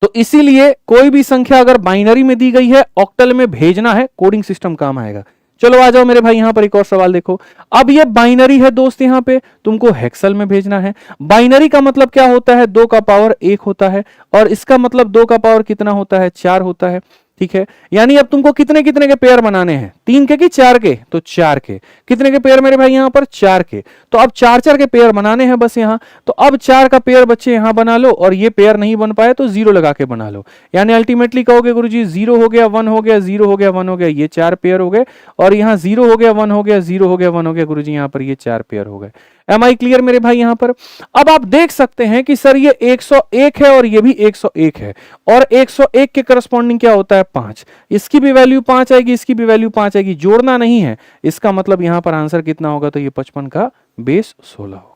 तो इसीलिए कोई भी संख्या अगर बाइनरी में दी गई है, ऑक्टल में भेजना है, कोडिंग सिस्टम काम आएगा। चलो आ जाओ मेरे भाई, यहां पर एक और सवाल देखो। अब ये बाइनरी है दोस्त, यहां पे तुमको हेक्सल में भेजना है। बाइनरी का मतलब क्या होता है, 2 का पावर 1 होता है, और इसका मतलब 2 का पावर कितना होता है, 4 होता है, ठीक है। यानी अब तुमको कितने कितने के पेयर बनाने हैं, 3 के कि 4 के, तो 4 के। कितने के पेयर मेरे भाई यहां पर, 4 के। तो अब 4-4 के पेयर बनाने हैं बस यहां। तो अब 4 का पेयर बच्चे यहां बना लो, और ये पेयर नहीं बन पाए तो 0 लगा के बना लो। यानी अल्टीमेटली कहोगे गुरुजी 0 हो गया, 1 हो गया, 0 हो गया, 1 हो गया, ये 4 पेयर हो गए, और यहां 0 हो गया, 1 हो गया, 0 हो गया, 1 हो गया, गुरुजी यहां पर ये 4 पेयर हो गए। एम आई क्लियर मेरे भाई यहां पर। अब आप देख सकते हैं कि सर ये 101 है और ये भी 101 है, और 101 के करस्पॉन्डिंग क्या होता है, 5। इसकी भी वैल्यू 5 आएगी, इसकी भी वैल्यू 5 आएगी, जोड़ना नहीं है। इसका मतलब यहां पर आंसर कितना होगा, तो ये 55 का बेस 16 होगा।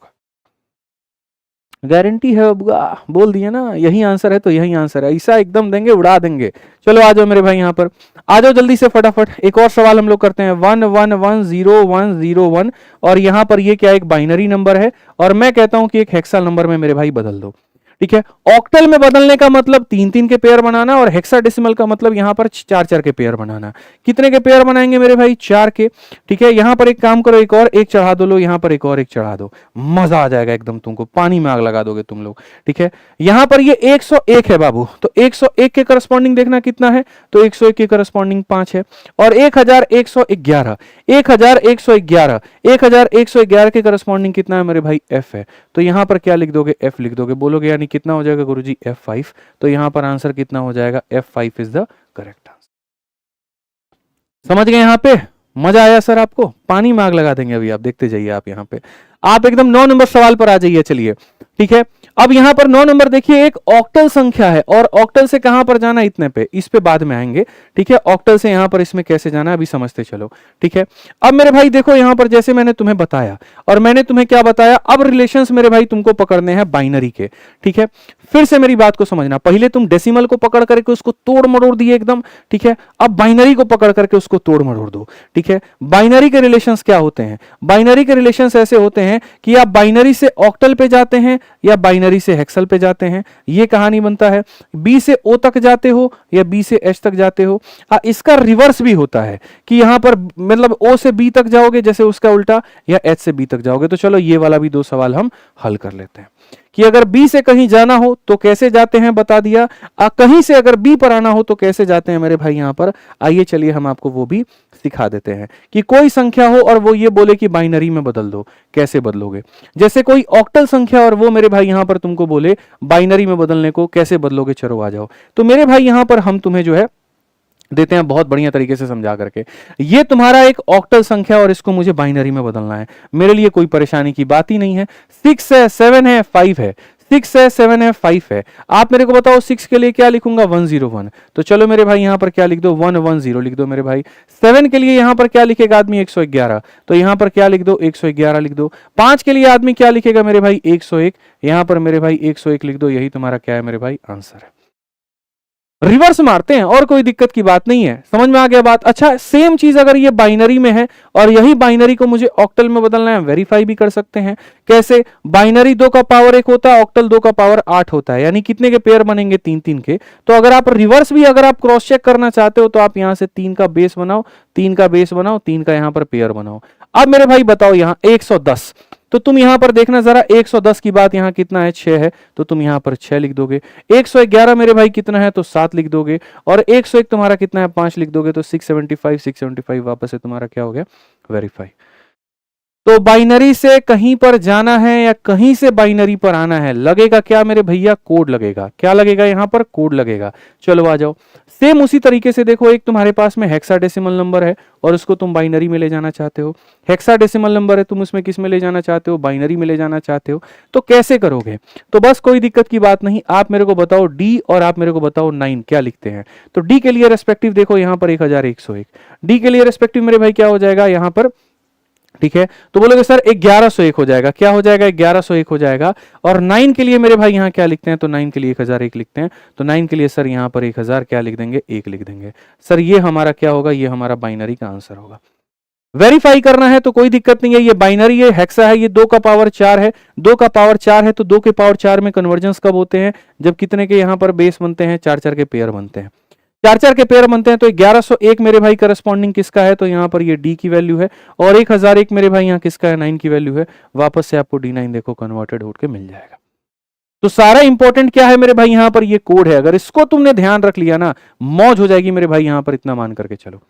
गारंटी है बुआ, बोल दिया ना, यही आंसर है तो यही आंसर है, ऐसा एकदम देंगे, उड़ा देंगे। चलो आ जाओ मेरे भाई यहां पर, आ जाओ जल्दी से फटाफट। एक और सवाल हम लोग करते हैं, 1 1 1 0 1 0 1, और यहां पर ये क्या एक बाइनरी नंबर है, और मैं कहता हूं कि एक हेक्सा नंबर में मेरे भाई बदल दो। ठीक है। ऑक्टल में बदलने का मतलब 3-3 के पेयर बनाना, और हेक्साडेसिमल का मतलब यहां पर 4-4 के पेयर बनाना। कितने के पेयर बनाएंगे मेरे भाई? 4 के। ठीक है, यहां पर एक काम करो, एक और एक चढ़ा दो, लो यहां पर एक और एक चढ़ा दो, मजा आ जाएगा एकदम, तुमको पानी में आग लगा दोगे तुम लोग। ठीक है, यहां पर ये 101 है बाबू, तो 101 के करस्पॉन्डिंग देखना कितना है, तो 101 के करस्पॉन्डिंग 5 है। और 1111 1111 1111 के करस्पॉन्डिंग कितना है मेरे भाई? एफ है। तो यहां पर क्या लिख दोगे? एफ लिख दोगे। बोलोगे यानी कितना हो जाएगा गुरुजी? F5। तो यहां पर आंसर कितना हो जाएगा? F5 is the correct answer. समझ गए यहां पे? मजा आया सर आपको? पानी में आग लगा देंगे अभी आप, देखते जाइए आप। यहां पे आप एकदम 9 नंबर सवाल पर आ जाइए। चलिए ठीक है, अब यहां पर 9 नंबर देखिए, एक ऑक्टल संख्या है, और ऑक्टल से कहां पर जाना? इतने पे, इस पे बाद में आएंगे। ठीक है, ऑक्टल से यहां पर इसमें कैसे जाना अभी समझते चलो। ठीक है, अब मेरे भाई देखो यहां पर जैसे मैंने तुम्हें बताया, और मैंने तुम्हें क्या बताया, अब रिलेशंस मेरे भाई तुमको पकड़ने हैं बाइनरी के। ठीक है, फिर से मेरी बात को समझना, पहले तुम डेसिमल को पकड़ करके उसको तोड़ मरोड़ दिए एकदम। ठीक है, अब बाइनरी को पकड़ करके उसको तोड़ मरोड़ दो। ठीक है, बाइनरी के रिलेशंस क्या होते हैं? बाइनरी के रिलेशंस ऐसे होते हैं कि आप बाइनरी से ऑक्टल पे जाते हैं या बाइनरी से हेक्सल पे जाते हैं, ये कहानी बनता है। बी से ओ तक जाते हो या बी से एच तक जाते हो। इसका रिवर्स भी होता है कि यहां पर मतलब ओ से बी तक जाओगे जैसे उसका उल्टा, या एच से बी तक जाओगे। तो चलो ये वाला भी 2 सवाल हम हल कर लेते हैं कि अगर बी से कहीं जाना हो तो कैसे जाते हैं, बता दिया। कहीं से अगर बी पर आना हो तो कैसे जाते हैं मेरे भाई यहां पर? आइए चलिए हम आपको वो भी सिखा देते हैं कि कोई संख्या हो और वो ये बोले कि बाइनरी में बदल दो, कैसे बदलोगे। जैसे कोई ऑक्टल संख्या और वो मेरे भाई यहां पर तुमको बोले बाइनरी में बदलने को, कैसे बदलोगे? चलो आ जाओ। तो मेरे भाई यहां पर हम तुम्हें जो है देते हैं बहुत बढ़िया तरीके से समझा करके। ये तुम्हारा एक ऑक्टल संख्या और इसको मुझे बाइनरी में बदलना है, मेरे लिए कोई परेशानी की बात ही नहीं है। 6 है, 7 है, 5 है, 6 है, 7 है, 5 है। आप मेरे को बताओ 6 के लिए क्या लिखूंगा? 101। तो चलो मेरे भाई यहां पर क्या लिख दो? 110 लिख दो मेरे भाई। 7 के लिए यहां पर क्या लिखेगा आदमी? 111। तो यहां पर क्या लिख दो? 111 लिख दो। 5 के लिए आदमी क्या लिखेगा मेरे भाई? 101। यहां पर मेरे भाई 101 लिख दो। यही तुम्हारा क्या है मेरे भाई? आंसर है। रिवर्स मारते हैं और कोई दिक्कत की बात नहीं है। समझ में आ गया बात? अच्छा, सेम चीज अगर ये बाइनरी में है और यही बाइनरी को मुझे ऑक्टल में बदलना है, वेरीफाई भी कर सकते हैं। कैसे? बाइनरी 2 का पावर 1 होता है, ऑक्टल 2 का पावर 8 होता है, यानी कितने के पेयर बनेंगे? 3-3 के। तो अगर आप रिवर्स भी अगर आप क्रॉस चेक करना चाहते हो तो आप यहां से 3 का बेस बनाओ, 3 का बेस बनाओ, 3 का यहां पर पेयर बनाओ। अब मेरे भाई बताओ यहां 110, तो तुम यहां पर देखना जरा, 110 की बात यहां कितना है? 6 है, तो तुम यहां पर 6 लिख दोगे। 111 मेरे भाई कितना है? तो 7 लिख दोगे। और 101 तुम्हारा कितना है? 5 लिख दोगे। तो 675 वापस से तुम्हारा क्या हो गया? वेरीफाई। तो बाइनरी से कहीं पर जाना है या कहीं से बाइनरी पर आना है, लगेगा क्या मेरे भैया? कोड लगेगा। क्या लगेगा यहां पर? कोड लगेगा। चलो आ जाओ। सेम उसी तरीके से देखो, एक तुम्हारे पास में हेक्साडेसिमल नंबर है और उसको तुम बाइनरी में ले जाना चाहते हो। हेक्साडेसिमल नंबर है, तुम उसमें किस में ले जाना चाहते हो? बाइनरी में ले जाना चाहते हो। तो कैसे करोगे? तो बस कोई दिक्कत की बात नहीं, आप मेरे को बताओ डी और आप मेरे को बताओ 9 क्या लिखते हैं। तो डी के लिए रेस्पेक्टिव देखो यहां पर 1101, डी के लिए रेस्पेक्टिव मेरे भाई क्या हो जाएगा यहां पर? ठीक है, तो बोलोगे सर 1101 हो जाएगा। क्या हो जाएगा? 1101 हो जाएगा। और 9 के लिए मेरे भाई यहां क्या लिखते हैं? तो 9 के लिए 1001 लिखते हैं। तो 9 के लिए सर यहां पर 1000 क्या लिख देंगे? 1 लिख देंगे। सर ये हमारा क्या होगा? ये हमारा बाइनरी का आंसर होगा। वेरीफाई करना है तो कोई दिक्कत नहीं है, ये बाइनरी है, हेक्सा है, ये 2 का पावर 4 है। 2 का पावर 4 है तो 2 के पावर 4 में कन्वर्जेंस कब होते हैं? जब कितने के यहां पर बेस बनते हैं? 4-4 के पेयर बनते हैं। 4-4 के पेयर बनते हैं। तो 1101 मेरे भाई करस्पॉन्डिंग किसका है? तो यहां पर ये डी की वैल्यू है। और 1001 मेरे भाई यहां किसका है? 9 की वैल्यू है। वापस से आपको D9 देखो कन्वर्टेड होकर मिल जाएगा। तो सारा इंपॉर्टेंट क्या है मेरे भाई? यहां पर ये कोड है, अगर इसको तुमने ध्यान रख लिया ना, मौज हो जाएगी मेरे भाई। यहां पर इतना मान करके चलो,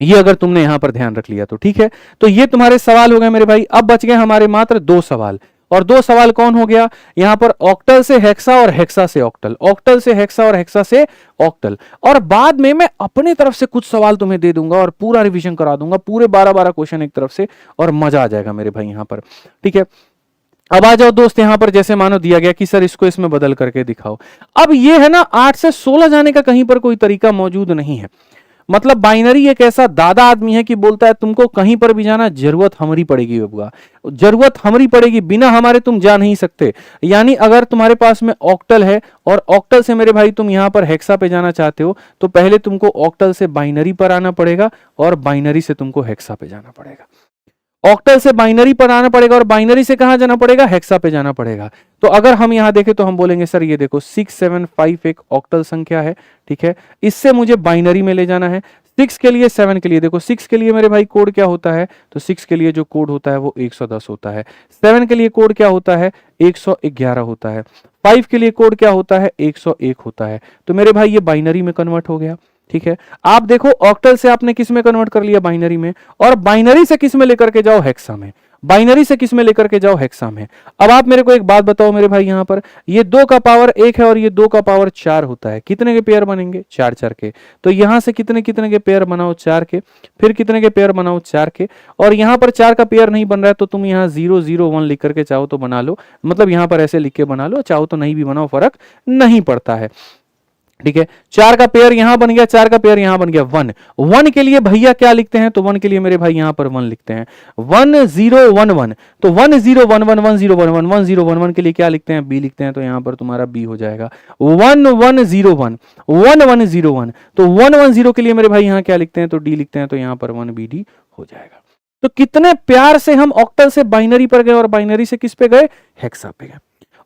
ये अगर तुमने यहां पर ध्यान रख लिया तो ठीक है। तो ये तुम्हारे सवाल हो गए मेरे भाई। अब बच गए हमारे मात्र 2 सवाल। और 2 सवाल कौन हो गया यहां पर? ऑक्टल से हेक्सा और हेक्सा से ऑक्टल, ऑक्टल से हेक्सा और हेक्सा से ऑक्टल। और बाद में मैं अपने तरफ से कुछ सवाल तुम्हें दे दूंगा और पूरा रिवीजन करा दूंगा, पूरे 12-12 क्वेश्चन एक तरफ से, और मजा आ जाएगा मेरे भाई यहां पर। ठीक है, अब आ जाओ दोस्त यहां पर, जैसे मानो दिया गया कि सर इसको इसमें बदल करके दिखाओ। अब ये है ना, 8 से 16 जाने का कहीं पर कोई तरीका मौजूद नहीं है। मतलब बाइनरी एक ऐसा दादा आदमी है कि बोलता है तुमको कहीं पर भी जाना, जरूरत हमारी पड़ेगी बबुआ, जरूरत हमारी पड़ेगी, बिना हमारे तुम जा नहीं सकते। यानी अगर तुम्हारे पास में ऑक्टल है और ऑक्टल से मेरे भाई तुम यहां पर हेक्सा पे जाना चाहते हो, तो पहले तुमको ऑक्टल से बाइनरी पर आना पड़ेगा और बाइनरी से तुमको हेक्सा पे जाना पड़ेगा। ऑक्टल से बाइनरी पर आना पड़ेगा और बाइनरी से कहां जाना पड़ेगा, हेक्सा पे जाना पड़ेगा। तो अगर हम यहां देखें तो हम बोलेंगे सर ये देखो 675 एक ऑक्टल संख्या है, ठीक है, इससे मुझे बाइनरी में ले जाना है। 6 के लिए 7 के लिए, देखो 6 के लिए मेरे भाई कोड क्या होता है, तो 6 के लिए जो कोड होता है वो 110 होता है। 7 के लिए कोड क्या होता है, 111 होता है। 5 के लिए कोड क्या होता है, 101 होता है। तो मेरे भाई ये बाइनरी में कन्वर्ट हो गया, ठीक है। आप देखो ऑक्टल से आपने किस में कन्वर्ट कर लिया, बाइनरी में, और बाइनरी से किस में लेकर के जाओ, हेक्सा में। बाइनरी से किस में लेकर के जाओ, हेक्सा में। अब आप मेरे को एक बात बताओ मेरे भाई, यहां पर ये 2 का पावर 1 है और ये 2 का पावर 4 होता है, कितने के पेयर बनेंगे, 4 4 के। तो यहां से कितने कितने के पेयर बनाओ, 4 के, फिर कितने के पेयर बनाओ, 4 के, और यहां पर 4 का पेयर नहीं बन रहा है तो तुम यहां 0 0 1 लिख करके चाहो तो बना लो, मतलब यहां पर ऐसे लिख के बना लो, चाहो तो नहीं भी बनाओ, फर्क नहीं पड़ता है, ठीक है। 4 का पेयर यहां बन गया, 4 का पेयर यहां बन गया, 1 1 के लिए भैया क्या लिखते हैं, तो 1 के लिए मेरे भाई यहां पर 1 लिखते हैं, 1 0 1 1। तो 1 0 1 1 1 0 1 1 1 0 1 1 के लिए क्या लिखते हैं, बी लिखते हैं, तो यहां पर तुम्हारा बी हो जाएगा। 1 1 0 1 1 1 0 1, तो 1 1 0 के लिए मेरे भाई यहां क्या लिखते हैं, तो डी लिखते हैं, तो यहां पर 1 बी डी हो जाएगा। तो कितने प्यार से हम ऑक्टल से बाइनरी पर गए और बाइनरी से किस पे गए, हेक्सा पे गए।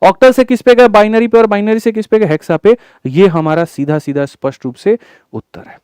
ऑक्टल से किस पे गए, बाइनरी पे, और बाइनरी से किस पे गए, हेक्सा पे। ये हमारा सीधा सीधा स्पष्ट रूप से उत्तर है।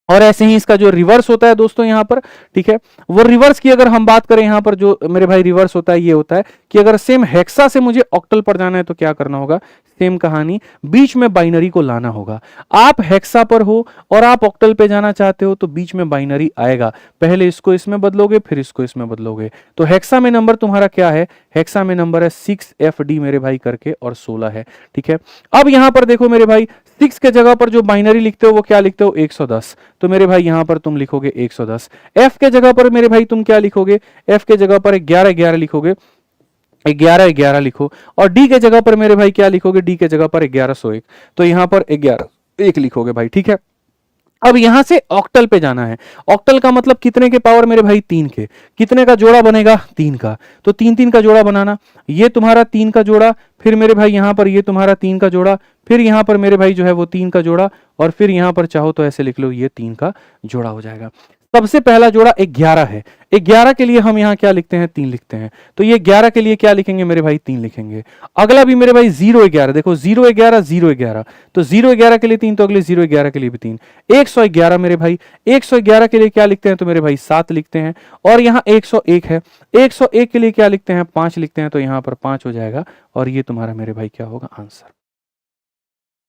और ऐसे ही इसका जो रिवर्स होता है दोस्तों यहां पर, ठीक है, वो रिवर्स की अगर हम बात करें, यहां पर जो मेरे भाई रिवर्स होता है ये होता है कि अगर सेम हेक्सा से मुझे ऑक्टल पर जाना है तो क्या करना होगा, सेम कहानी, बीच में बाइनरी को लाना होगा। आप हेक्सा पर हो और आप ऑक्टल पे जाना चाहते हो तो बीच में बाइनरी आएगा, पहले इसको इसमें बदलोगे फिर इसको इसमें बदलोगे। तो हेक्सा में नंबर तुम्हारा क्या है, हेक्सा में नंबर है 6FD मेरे भाई करके, और 16 है, ठीक है। अब यहां पर देखो मेरे भाई 6 के जगह पर जो बाइनरी लिखते हो वो क्या लिखते हो, 110। तो मेरे भाई यहां पर तुम लिखोगे 110। एफ के जगह पर मेरे भाई तुम क्या लिखोगे, एफ के जगह पर 11 11 लिखोगे, 11 11 लिखो। और डी के जगह पर मेरे भाई क्या लिखोगे, डी के जगह पर 1101। तो यहां पर 11 1 लिखोगे भाई, ठीक है। अब यहां से ऑक्टल पे जाना है। ऑक्टल का मतलब कितने के पावर मेरे भाई, 3 के। कितने का जोड़ा बनेगा, 3 का। तो 3 3 का जोड़ा बनाना, ये तुम्हारा 3 का जोड़ा, फिर मेरे भाई यहां पर ये तुम्हारा 3 का जोड़ा, फिर यहां पर मेरे भाई जो है वो 3 का जोड़ा, और फिर यहां पर चाहो तो ऐसे लिख लो, ये 3 का जोड़ा हो जाएगा। सबसे पहला जोड़ा 11 है, 11 के लिए हम यहां क्या लिखते हैं, 3 लिखते हैं। तो ये 11 के लिए क्या लिखेंगे मेरे भाई, 3 लिखेंगे। अगला भी मेरे भाई 0 11, देखो 0 11 0 11, तो 0 11 के लिए 3, तो अगले 0 11 के लिए भी 3। 111 मेरे भाई, 111 के लिए क्या लिखते हैं, तो मेरे भाई 7 लिखते हैं। और यहाँ 101 है, 101 के लिए क्या लिखते हैं, 5 लिखते हैं, तो यहां पर 5 हो जाएगा। और ये तुम्हारा मेरे भाई क्या होगा, आंसर।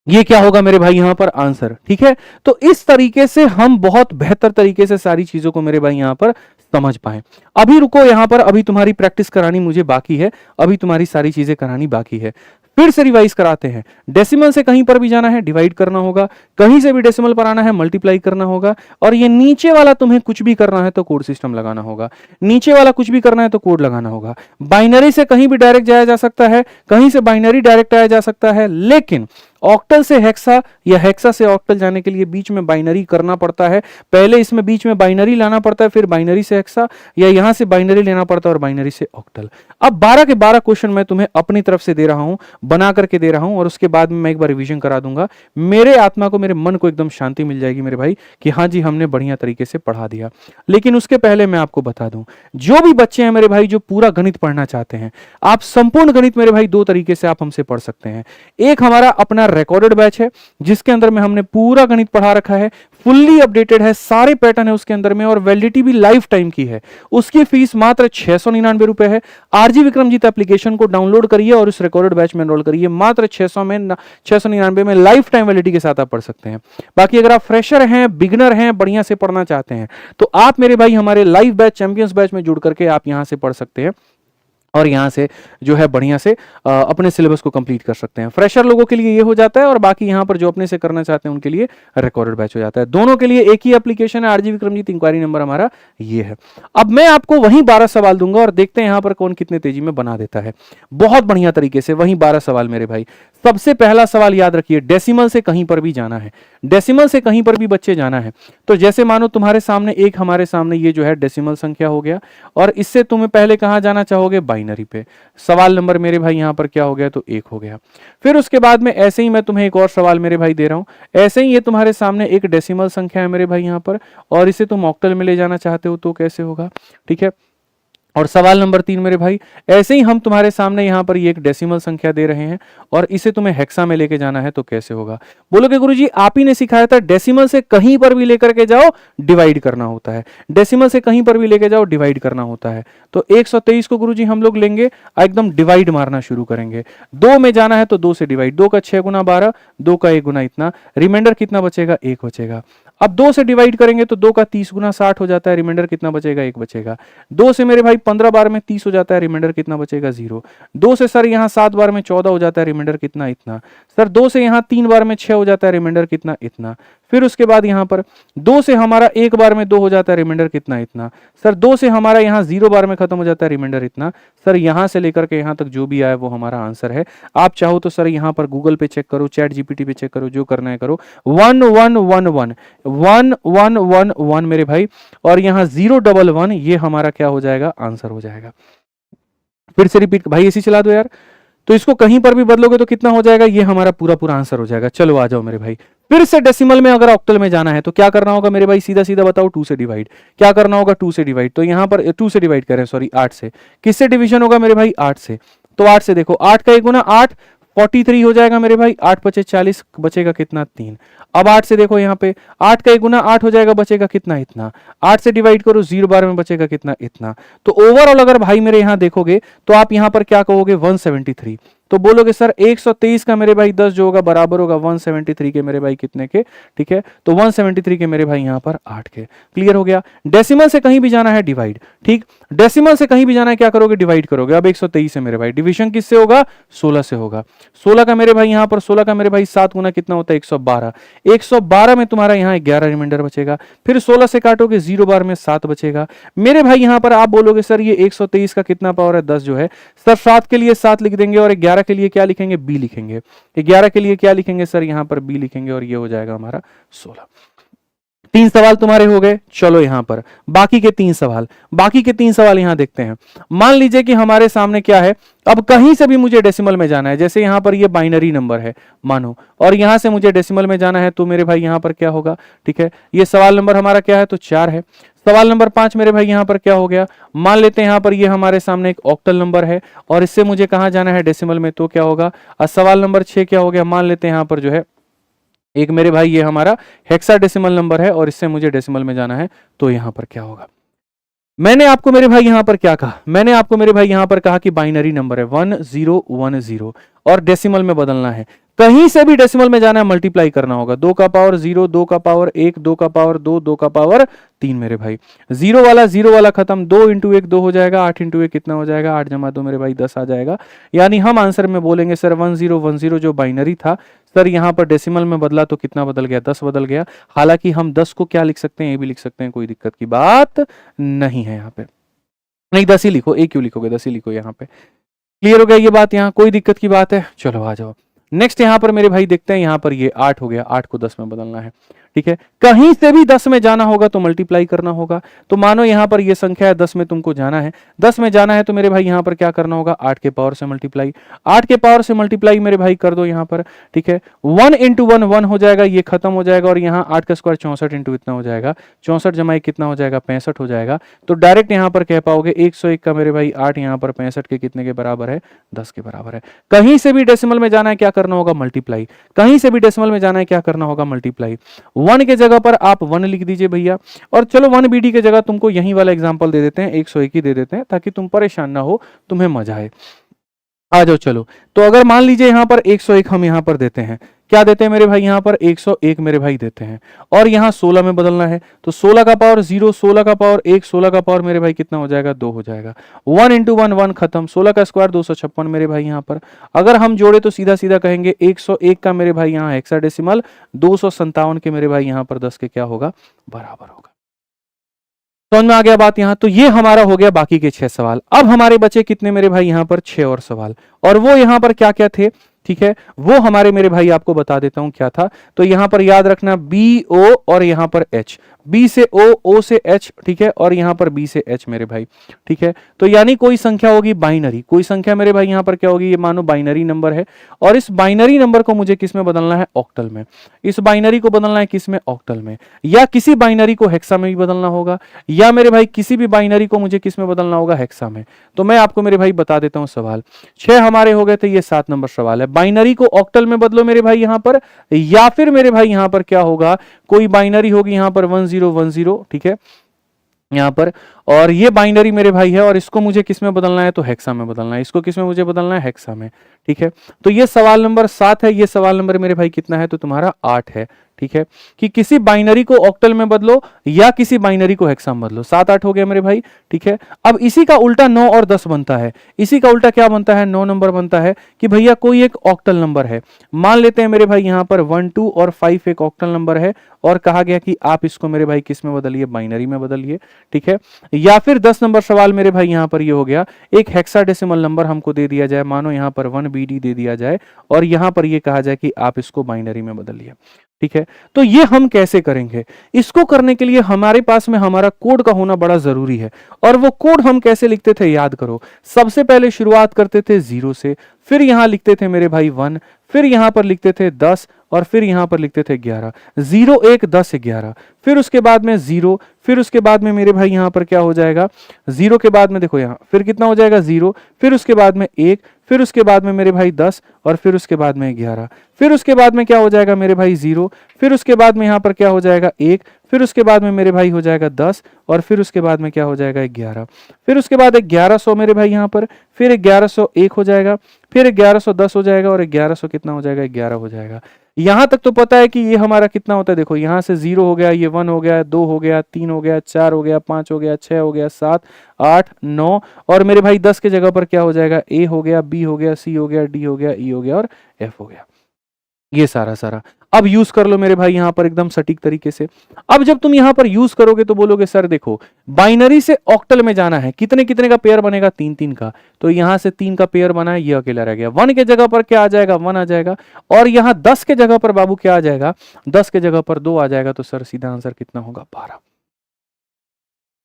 ये क्या होगा मेरे भाई यहां पर, आंसर, ठीक है। तो इस तरीके से हम बहुत बेहतर तरीके से सारी चीजों को मेरे भाई यहां पर समझ पाए। अभी रुको यहां पर, अभी तुम्हारी प्रैक्टिस करानी मुझे बाकी है, अभी तुम्हारी सारी चीजें करानी बाकी है। फिर से रिवाइज कराते हैं। डेसिमल से कहीं पर भी जाना है डिवाइड करना होगा, कहीं से भी डेसिमल पर आना है मल्टीप्लाई करना होगा, और ये नीचे वाला तुम्हें कुछ भी करना है तो कोड सिस्टम लगाना होगा। नीचे वाला कुछ भी करना है तो कोड लगाना होगा। बाइनरी से कहीं भी डायरेक्ट जाया जा सकता है, कहीं से बाइनरी डायरेक्ट आया जा सकता है, लेकिन ऑक्टल से हेक्सा या हेक्सा से ऑक्टल जाने के लिए बीच में बाइनरी करना पड़ता है। पहले इसमें बीच में बाइनरी लाना पड़ता है, फिर बाइनरी से हेक्सा, या यहां से बाइनरी लेना पड़ता है और बाइनरी से ऑक्टल। अब 12 के 12 क्वेश्चन मैं तुम्हें अपनी तरफ से दे रहा हूं, बना करके दे रहा हूं, और उसके बाद में मैं एक बार रिवीजन करा दूंगा। मेरे आत्मा को, मेरे मन को एकदम शांति मिल जाएगी मेरे भाई कि हाँ जी हमने बढ़िया तरीके से पढ़ा दिया। लेकिन उसके पहले मैं आपको बता दूं, जो भी बच्चे हैं मेरे भाई जो पूरा गणित पढ़ना चाहते हैं, आप संपूर्ण गणित मेरे भाई 2 तरीके से आप हमसे पढ़ सकते हैं। एक हमारा अपना रिकॉर्डेड बैच है जिसके अंदर में हमने पूरा गणित पढ़ा रखा है, फुल्ली अपडेटेड है, सारे पैटर्न है उसके अंदर में, और वैलिडिटी भी लाइफ टाइम की है। उसकी फीस मात्र 699 रुपए है। आरजी विक्रमजीत एप्लीकेशन को डाउनलोड करिए और उस रिकॉर्डेड बैच में एनरोल करिए। मात्र 699 में लाइफ टाइम वैलिडिटी के साथ आप पढ़ सकते हैं। बाकी अगर आप फ्रेशर हैं, बिगनर हैं, बढ़िया से पढ़ना चाहते हैं, तो आप मेरे भाई हमारे लाइव बैच, चैंपियंस बैच में जुड़ करके आप यहां से पढ़ सकते हैं, और यहां से जो है बढ़िया से अपने सिलेबस को कंप्लीट कर सकते हैं। फ्रेशर लोगों के लिए ये हो जाता है, और बाकी यहां पर जो अपने से करना चाहते हैं उनके लिए रिकॉर्डेड बैच हो जाता है। दोनों के लिए एक ही एप्लीकेशन है, आरजी विक्रमजीत, इंक्वायरी नंबर हमारा ये है। अब मैं आपको वहीं 12 सवाल दूंगा और देखते हैं यहां पर कौन कितने तेजी में बना देता है। बहुत बढ़िया तरीके से वहीं 12 सवाल मेरे भाई। सबसे पहला सवाल याद रखिए, डेसिमल से कहीं पर भी जाना है, डेसिमल से कहीं पर भी बच्चे जाना है। तो जैसे मानो तुम्हारे सामने एक, हमारे सामने ये जो है डेसिमल संख्या हो गया, और इससे तुम्हें पहले कहां जाना चाहोगे, बाइनरी पे। सवाल नंबर मेरे भाई यहां पर क्या हो गया, तो 1 हो गया। फिर उसके बाद में ऐसे ही मैं तुम्हें एक और सवाल मेरे भाई दे रहा हूं। ऐसे ही ये तुम्हारे सामने एक डेसिमल संख्या है मेरे भाई यहां पर, और इसे तुम ऑक्टल में ले जाना चाहते हो तो कैसे होगा, ठीक है। और सवाल नंबर 3 मेरे भाई, ऐसे ही हम तुम्हारे सामने यहाँ पर ये एक डेसिमल संख्या दे रहे हैं और इसे तुम्हें हेक्सा में लेके जाना है तो कैसे होगा। बोलोगे गुरुजी आप ही ने सिखाया था डेसिमल से कहीं पर भी लेकर के जाओ डिवाइड करना होता है, डेसिमल से कहीं पर भी लेके जाओ डिवाइड करना होता है। तो 123 को गुरुजी हम लोग लेंगे एकदम डिवाइड मारना शुरू करेंगे। 2 में जाना है तो 2 से डिवाइड, 2 का 6 गुना 12, 2 का 1 गुना इतना, रिमाइंडर कितना बचेगा 1 बचेगा। अब 2 से डिवाइड करेंगे तो 2 का 30 गुना 60 हो जाता है, रिमाइंडर कितना बचेगा 1 बचेगा। 2 से मेरे भाई 15 बार में 30 हो जाता है, रिमाइंडर कितना बचेगा 0। 2 से सर यहाँ 7 बार में 14 हो जाता है, रिमाइंडर कितना इतना। सर 2 से यहाँ 3 बार में 6 हो जाता है, रिमाइंडर कितना इतना। फिर उसके बाद यहाँ पर 2 से हमारा 1 बार में 2 हो जाता है, रिमाइंडर कितना इतना। सर 2 से हमारा यहाँ 0 बार में खत्म हो जाता है, रिमाइंडर इतना। सर यहाँ से लेकर के यहाँ तक जो भी आया वो हमारा आंसर है। आप चाहो तो सर यहाँ पर गूगल पे चेक करो, चैट जीपीटी पे चेक करो, जो करना है करो। 1 1 1 1 1 1 1 1 मेरे भाई, और यहाँ 0 1 1 ये हमारा क्या हो जाएगा आंसर हो जाएगा। फिर से रिपीट भाई ऐसी चला दो यार, तो इसको कहीं पर भी बदलोगे तो कितना हो जाएगा, ये हमारा पूरा पूरा आंसर हो जाएगा। चलो आ जाओ मेरे भाई, फिर से डेसिमल में अगर ऑक्टल में जाना है तो क्या करना होगा मेरे भाई, सीधा सीधा बताओ 2 से डिवाइड। क्या करना होगा 2 से डिवाइड, तो यहां पर 2 से डिवाइड करें सॉरी 8 से। किससे डिवीजन होगा मेरे भाई 8 से, तो 8 से देखो 8 का 1 गुना 8 43 हो जाएगा मेरे भाई, 8 पचे 40 बचेगा कितना 3। अब 8 से देखो यहाँ पे 8 का 1 गुना 8 हो जाएगा, बचेगा कितना इतना। 8 से डिवाइड करो 0 बार में बचेगा कितना इतना। तो ओवरऑल अगर भाई मेरे यहाँ देखोगे तो आप यहाँ पर क्या कहोगे 173। तो बोलोगे सर 123 का मेरे भाई 10 जो होगा बराबर होगा 173 के मेरे भाई कितने के, ठीक है। तो 173 के मेरे भाई यहाँ पर 8 के। क्लियर हो गया। डेसिमल से कहीं भी जाना है डिवाइड, ठीक, डेसिमल से कहीं भी जाना है क्या करोगे डिवाइड करोगे। अब 123 है मेरे भाई, डिवीजन किससे होगा 16 से होगा। 16 का मेरे भाई यहाँ पर 16 का मेरे भाई 7 गुना कितना होता है 112। 112 में तुम्हारा यहाँ 11 रिमाइंडर बचेगा। फिर 16 से काटोगे 0 बार में 7 बचेगा मेरे भाई। यहाँ पर आप बोलोगे सर ये 123 का कितना पावर है 10 जो है। सर 7 के लिए 7 लिख देंगे और 11 के लिए क्या लिखेंगे बी लिखेंगे। 11 के लिए क्या लिखेंगे सर यहाँ पर बी लिखेंगे और ये हो जाएगा हमारा 16। 3 सवाल तुम्हारे हो गए। चलो यहां पर बाकी के 3 सवाल, बाकी के 3 सवाल यहां देखते हैं। मान लीजिए कि हमारे सामने क्या है, अब कहीं से भी मुझे डेसिमल में जाना है, जैसे यहां पर ये बाइनरी नंबर है मानो, और यहां से मुझे डेसिमल में जाना है तो मेरे भाई यहां पर क्या होगा, ठीक है। ये सवाल नंबर हमारा क्या है तो 4 है। सवाल नंबर 5 मेरे भाई यहां पर क्या हो गया, मान लेते हैं यहां पर ये हमारे सामने एक ऑक्टल नंबर है और इससे मुझे कहां जाना है डेसिमल में, तो क्या होगा। सवाल नंबर 6 क्या हो गया, मान लेते हैं यहां पर जो है एक मेरे भाई ये हमारा हेक्साडेसिमल नंबर है और इससे मुझे डेसिमल में जाना है तो यहां पर क्या होगा। मैंने आपको मेरे भाई यहां पर क्या कहा, मैंने आपको मेरे भाई यहां पर कहा कि बाइनरी नंबर है 1010 और डेसिमल में बदलना है। कहीं से भी डेसिमल में जाना है मल्टीप्लाई करना होगा। 2 का पावर 0, 2 का पावर 1, 2 का पावर 2, 2 का पावर 3 मेरे भाई। 0 वाला खत्म, 2 इंटू 1 2 हो जाएगा, 8 इंटू 1 कितना हो जाएगा, 8 जमा 2 मेरे भाई 10 आ जाएगा। यानी हम आंसर में बोलेंगे सर 1010 जो बाइनरी था सर यहाँ पर डेसिमल में बदला तो कितना बदल गया 10 बदल गया। हालांकि हम 10 को क्या लिख सकते हैं, ये भी लिख सकते हैं, कोई दिक्कत की बात नहीं है यहाँ पे। नहीं 10 ही लिखो, क्यों लिखोगे 10 ही लिखो यहाँ पे। क्लियर हो गया ये बात, यहाँ कोई दिक्कत की बात है। चलो आ जाओ नेक्स्ट यहाँ पर मेरे भाई देखते हैं। यहाँ पर ये 8 हो गया, 8 को 10 में बदलना है, ठीक है। कहीं से भी 10 में जाना होगा तो मल्टीप्लाई करना होगा। तो मानो यहाँ पर ये संख्या है 10 में तुमको जाना है, 10 में जाना है तो मेरे भाई यहाँ पर क्या करना होगा 8 के पावर से मल्टीप्लाई। 8 के पावर से मल्टीप्लाई मेरे भाई कर दो यहाँ पर, ठीक है। 1 इंटू 1 1 हो जाएगा, ये खत्म हो जाएगा और यहाँ 8 का स्क्वायर 64 इंटू इतना हो जाएगा, 64 जमा 1 कितना हो जाएगा 65 हो जाएगा। तो डायरेक्ट यहाँ पर कह पाओगे 101 का मेरे भाई 8 यहाँ पर 65 के कितने के बराबर है 10 के बराबर है। कहीं से भी डेसिमल में जाना है क्या करना होगा मल्टीप्लाई, कहीं से भी डेसिमल में जाना है क्या करना होगा मल्टीप्लाई। 1 के जगह पर आप 1 लिख दीजिए भैया, और चलो 1 BD के जगह तुमको यही वाला एग्जांपल दे देते हैं, 101 ही दे देते हैं ताकि तुम परेशान ना हो, तुम्हें मजा आए। आ जाओ चलो, तो अगर मान लीजिए यहाँ पर 101 हम यहाँ पर देते हैं, क्या देते हैं मेरे भाई यहाँ पर 101 मेरे भाई देते हैं, और यहाँ 16 में बदलना है तो 16 का पावर 0, 16 का पावर 1, 16 का पावर मेरे भाई कितना हो जाएगा 2 हो जाएगा। 1 इंटू 1 1 खत्म, 16 का स्क्वायर 256 मेरे भाई यहाँ पर। अगर हम जोड़े तो सीधा सीधा कहेंगे 101 का मेरे भाई यहाँ हेक्साडेसिमल 257 के मेरे भाई यहाँ पर 10 के क्या होगा बराबर होगा। समझ में आ गया बात यहाँ। तो ये हमारा हो गया बाकी के 6 सवाल। अब हमारे बचे कितने मेरे भाई यहाँ पर 6 और सवाल, और वो यहाँ पर क्या क्या थे, ठीक है, वो हमारे मेरे भाई आपको बता देता हूं क्या था। तो यहां पर याद रखना बी ओ और यहां पर एच, बी से ओ, ओ से एच, ठीक है, और यहां पर बी से एच मेरे भाई, ठीक है। तो यानी कोई संख्या होगी बाइनरी, कोई संख्या मेरे भाई यहां पर क्या होगी, ये मानो बाइनरी नंबर है, और इस बाइनरी नंबर को मुझे किस में बदलना है, ऑक्टल में। इस बाइनरी को बदलना है किस में, ऑक्टल में, या किसी बाइनरी को हेक्सा में भी बदलना होगा, या मेरे भाई किसी भी बाइनरी को मुझे किस में बदलना होगा, हेक्सा में। तो मैं आपको मेरे भाई बता देता हूं सवाल, 6 हमारे हो गए थे, ये 7 नंबर सवाल है। बाइनरी को ऑक्टल में बदलो मेरे भाई यहां पर, या फिर मेरे भाई यहां पर क्या होगा, कोई बाइनरी होगी यहां पर 1010, ठीक है, यहां पर, और ये बाइनरी मेरे भाई है, और इसको मुझे किस में बदलना है, तो हेक्सा में बदलना है। इसको किस में मुझे बदलना है, हेक्सा में, ठीक है। तो ये सवाल नंबर 7 है, ये सवाल नंबर मेरे भाई कितना है, तो तुम्हारा 8 है, ठीक है, कि किसी बाइनरी को ऑक्टल में बदलो या किसी बाइनरी को हेक्सा में बदलो। 7 8 हो गया मेरे भाई, ठीक है। अब इसी का उल्टा 9 और 10 बनता है, इसी का उल्टा क्या बनता है, 9 नंबर बनता है, कि भैया कोई एक ऑक्टल नंबर है, मान लेते हैं मेरे भाई यहां पर 1 2 और 5 एक ऑक्टल नंबर है, और कहा गया कि आप इसको मेरे भाई किस में बदलिए, बाइनरी में बदलिए, ठीक है। या फिर 10 नंबर सवाल मेरे भाई यहां पर ये हो गया, एक हेक्साडेसिमल नंबर हमको दे दिया जाए, मानो यहां पर 1 BD दे दिया जाए, और यहां पर ये कहा जाए कि आप इसको बाइनरी में बदलिए, ठीक है। तो ये हम कैसे करेंगे, इसको करने के लिए हमारे पास में हमारा कोड का होना बड़ा जरूरी है, और वो कोड हम कैसे लिखते थे, याद करो। सबसे पहले शुरुआत करते थे 0 से, फिर यहां लिखते थे मेरे भाई 1, फिर यहां पर लिखते थे 10, और फिर यहां पर लिखते थे 11, 0 1 10 11, फिर उसके बाद में 0, फिर उसके बाद में मेरे भाई यहां पर क्या हो जाएगा, 0 के बाद में देखो यहां फिर कितना हो जाएगा, 0, फिर उसके बाद में 1, फिर उसके बाद में मेरे भाई 10, और फिर उसके बाद में 11, फिर उसके बाद में क्या हो जाएगा मेरे भाई 0, फिर उसके बाद में यहां पर क्या हो जाएगा 1, फिर उसके बाद में मेरे भाई हो जाएगा 10, और फिर उसके बाद में क्या हो जाएगा 11, फिर उसके बाद 1100 मेरे भाई यहां पर, फिर 1101 हो जाएगा, फिर 1110 हो जाएगा, और 1100 कितना हो जाएगा, 11 हो जाएगा। यहां तक तो पता है कि ये हमारा कितना होता है, देखो यहां से 0 हो गया, ये 1 हो गया, 2 हो गया, 3 हो गया, 4 हो गया, 5 हो गया, 6 हो गया, 7 8 9, और मेरे भाई 10 के जगह पर क्या हो जाएगा, ए हो गया, बी हो गया, सी हो गया, डी हो गया, ई हो गया, और एफ हो गया। ये सारा सारा अब यूज कर लो मेरे भाई यहां पर एकदम सटीक तरीके से। अब जब तुम यहां पर यूज करोगे तो बोलोगे सर देखो बाइनरी से ऑक्टल में जाना है, कितने कितने का पेयर बनेगा, 3 3 का, तो यहां से 3 का पेयर बना है, ये अकेला रह गया। 1 के जगह पर क्या आ जाएगा, 1 आ जाएगा, और यहां 10 के जगह पर बाबू क्या आ जाएगा, 10 के जगह पर 2 आ जाएगा, तो सर सीधा आंसर कितना होगा, 12।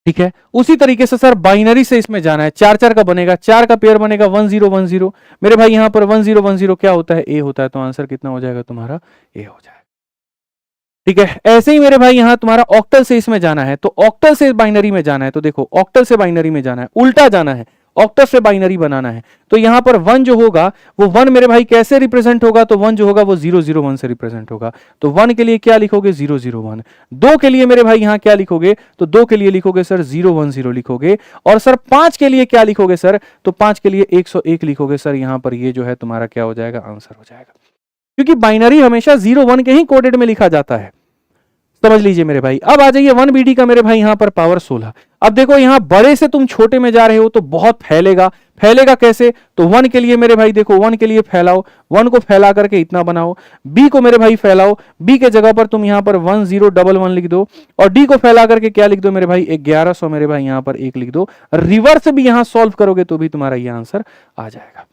ठीक है, उसी तरीके से सर बाइनरी से इसमें जाना है, 4 4 का बनेगा, 4 का पेयर बनेगा 1 0 1 0, मेरे भाई यहां पर 1 0 1 0 क्या होता है, ए होता है, तो आंसर कितना हो जाएगा तुम्हारा, ए हो जाएगा। ठीक है, ऐसे ही मेरे भाई यहां तुम्हारा ऑक्टल से इसमें जाना है, तो ऑक्टल से बाइनरी में जाना है, तो देखो ऑक्टल से बाइनरी में जाना है, उल्टा जाना है, ऑक्टल से बाइनरी बनाना है, तो यहां पर 1 जो होगा वो 1 मेरे भाई कैसे रिप्रेजेंट होगा, तो 1 जो होगा वो 0 0 1 से रिप्रेजेंट होगा, तो 1 के लिए क्या लिखोगे, 0 0 1। 2 के लिए मेरे भाई यहां क्या लिखोगे, तो 2 के लिए लिखोगे सर 0 1 0 लिखोगे, और सर 5 के लिए क्या लिखोगे सर, तो 5 के लिए 101 लिखोगे सर। यहां पर ये जो है तुम्हारा क्या हो जाएगा, आंसर हो जाएगा, क्योंकि बाइनरी हमेशा 0 1 के ही कोडेड में लिखा जाता है, समझ लीजिए मेरे भाई। अब आ जाइए 1 BD का मेरे भाई यहां पर पावर 16। अब देखो यहां बड़े से तुम छोटे में जा रहे हो तो बहुत फैलेगा, फैलेगा कैसे, तो 1 के लिए मेरे भाई देखो 1 के लिए फैलाओ, 1 को फैला करके इतना बनाओ, बी को मेरे भाई फैलाओ, बी के जगह पर तुम यहां पर 1 0 1 1 लिख दो, और डी को फैला करके क्या लिख दो मेरे भाई 1100 मेरे भाई यहां पर 1 लिख दो, रिवर्स भी यहां सॉल्व करोगे तो भी तुम्हारा यह आंसर आ जाएगा।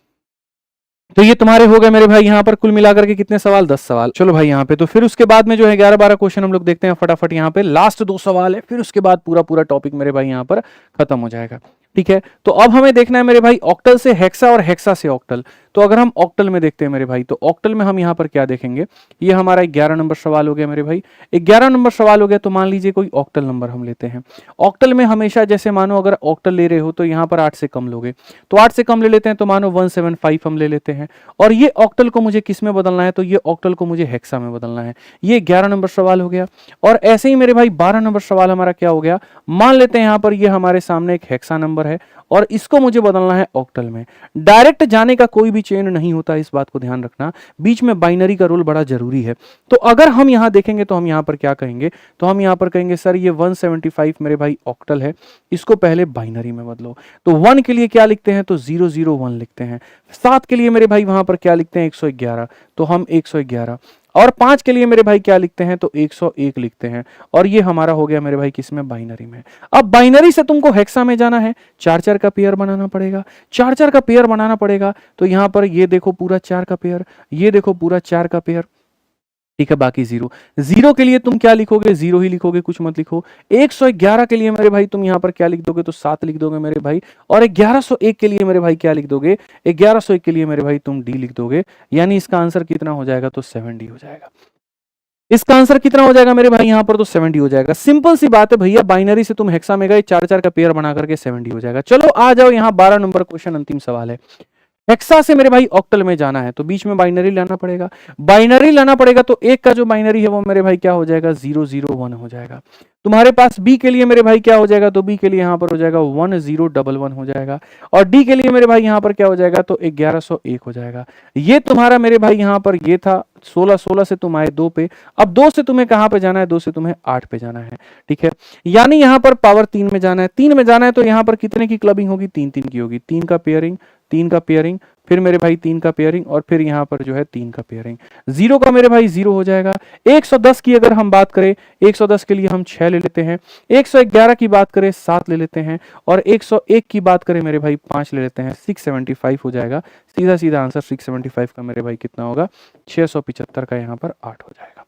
तो ये तुम्हारे हो गए मेरे भाई यहां पर कुल मिलाकर के कितने सवाल, 10 सवाल। चलो भाई यहां पे तो फिर उसके बाद में जो है 11 12 क्वेश्चन हम लोग देखते हैं फटाफट। यहां पे लास्ट 2 सवाल है, फिर उसके बाद पूरा पूरा टॉपिक मेरे भाई यहां पर खत्म हो जाएगा। ठीक है, तो अब हमें देखना है मेरे भाई ऑक्टल से हेक्सा और हेक्सा से ऑक्टल। तो अगर हम ऑक्टल में देखते हैं मेरे भाई, तो ऑक्टल में हम यहां पर क्या देखेंगे, ये हमारा 11 नंबर सवाल हो गया मेरे भाई। 11 नंबर सवाल हो गया, तो मान लीजिए कोई ऑक्टल नंबर हम लेते हैं। ऑक्टल में हमेशा जैसे मानो अगर ऑक्टल ले रहे हो तो यहां पर 8 से कम लोगे, तो 8 से कम ले लेते हैं, तो मानो 175 हम ले लेते हैं, और ये ऑक्टल को मुझे किस में बदलना है, तो ये ऑक्टल को मुझे हेक्सा में बदलना है। ये 11 नंबर सवाल हो गया। और ऐसे ही मेरे भाई 12 नंबर सवाल हमारा क्या हो गया, मान लेते हैं यहां पर ये हमारे सामने एक हेक्सा नंबर है और इसको मुझे बदलना है ऑक्टल में। डायरेक्ट जाने का कोई भी चेन नहीं होता, इस बात को ध्यान रखना, बीच में बाइनरी का रोल बड़ा जरूरी है। तो अगर हम यहां देखेंगे तो हम यहां पर क्या कहेंगे, तो हम यहां पर कहेंगे सर ये 175 मेरे भाई ऑक्टल है, इसको पहले बाइनरी में बदलो। तो 1 के लिए क्या लिखते हैं, तो 0 0 1 लिखते हैं। 7 के लिए मेरे भाई वहां पर क्या लिखते हैं, 111, तो हम 111। और 5 के लिए मेरे भाई क्या लिखते हैं, तो 101 लिखते हैं। और ये हमारा हो गया मेरे भाई किसमें, बाइनरी में। अब बाइनरी से तुमको हेक्सा में जाना है, 4-4 का पेयर बनाना पड़ेगा, 4-4 का पेयर बनाना पड़ेगा। तो यहां पर ये देखो पूरा 4 का पेयर, ये देखो पूरा 4 का पेयर, ठीक है, बाकी 0 के लिए तुम क्या लिखोगे, 0 ही लिखोगे, कुछ मत लिखो। 111 के लिए मेरे भाई तुम यहां पर क्या लिख दोगे, तो 7 लिख दोगे मेरे भाई। और 1101 के लिए मेरे भाई क्या लिख दोगे, 1101 के लिए मेरे भाई तुम डी लिख दोगे। यानी इसका आंसर कितना हो जाएगा, तो 7D हो जाएगा। इसका आंसर कितना हो जाएगा मेरे भाई, यहां पर तो 7D हो जाएगा। सिंपल सी बात है भैया, बाइनरी से तुम हेक्सा में गए, 4-4 का पेयर बना करके 7D हो जाएगा। चलो आ जाओ, यहां 12 नंबर क्वेश्चन, अंतिम सवाल है। हेक्सा से मेरे भाई ऑक्टल में जाना है, तो बीच में बाइनरी लाना पड़ेगा। बाइनरी लाना पड़ेगा तो एक का जो बाइनरी है वो मेरे भाई क्या हो जाएगा, 001 हो जाएगा। तुम्हारे पास बी के लिए मेरे भाई क्या हो जाएगा, तो बी के लिए यहां पर हो जाएगा 1011 हो जाएगा। और डी के लिए मेरे भाई यहां पर क्या हो जाएगा, तो 1101 हो जाएगा। ये तुम्हारा मेरे भाई यहां पर ये था 16 से तुम आए 2 पे। अब 2 से तुम्हें कहां पे जाना है, 2 से तुम्हें 8 पे जाना है, ठीक है। यानी यहां पर पावर 3 में जाना है, 3 में जाना है तो यहां पर कितने की क्लबिंग होगी, 3-3 की होगी। 3 का पेयरिंग, 3 का पेयरिंग, फिर मेरे भाई 3 का पेयरिंग, और फिर यहां पर जो है 3 का पेयरिंग। 0 का मेरे भाई 0 हो जाएगा। 110 की अगर हम बात करें, 110 के लिए हम 6 ले लेते हैं। 111 की बात करें 7 ले लेते हैं। और 101 की बात करें मेरे भाई 5 ले लेते हैं, 675 हो जाएगा। सीधा सीधा आंसर 675 का मेरे भाई कितना होगा, 675 का यहाँ पर 8 हो जाएगा,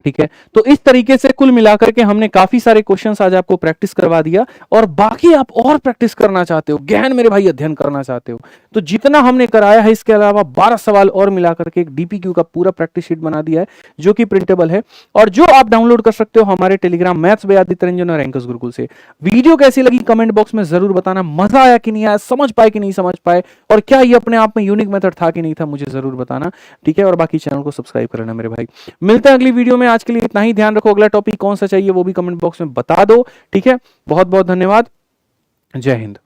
ठीक है। तो इस तरीके से कुल मिलाकर के हमने काफी सारे क्वेश्चंस आज आपको प्रैक्टिस करवा दिया। और बाकी आप और प्रैक्टिस करना चाहते हो, गहन मेरे भाई अध्ययन करना चाहते हो, तो जितना हमने कराया है इसके अलावा 12 सवाल और मिलाकर के एक डीपीक्यू का पूरा प्रैक्टिस शीट बना दिया है, जो कि प्रिंटेबल है और जो आप डाउनलोड कर सकते हो हमारे Telegram maths by Aditya Ranjan और एंकर्स गुरुकुल से। वीडियो कैसी लगी कमेंट बॉक्स में जरूर बताना, मजा आया कि नहीं आया, समझ पाए कि नहीं समझ पाए, और क्या ये अपने आप में यूनिक मेथड था कि नहीं था, मुझे जरूर बताना, ठीक है। और बाकी चैनल को सब्सक्राइब कर लेना मेरे भाई। मिलते हैं अगली वीडियो में, आज के लिए इतना ही। ध्यान रखो, अगला टॉपिक कौन सा चाहिए वो भी कमेंट बॉक्स में बता दो, ठीक है। बहुत बहुत धन्यवाद, जय हिंद।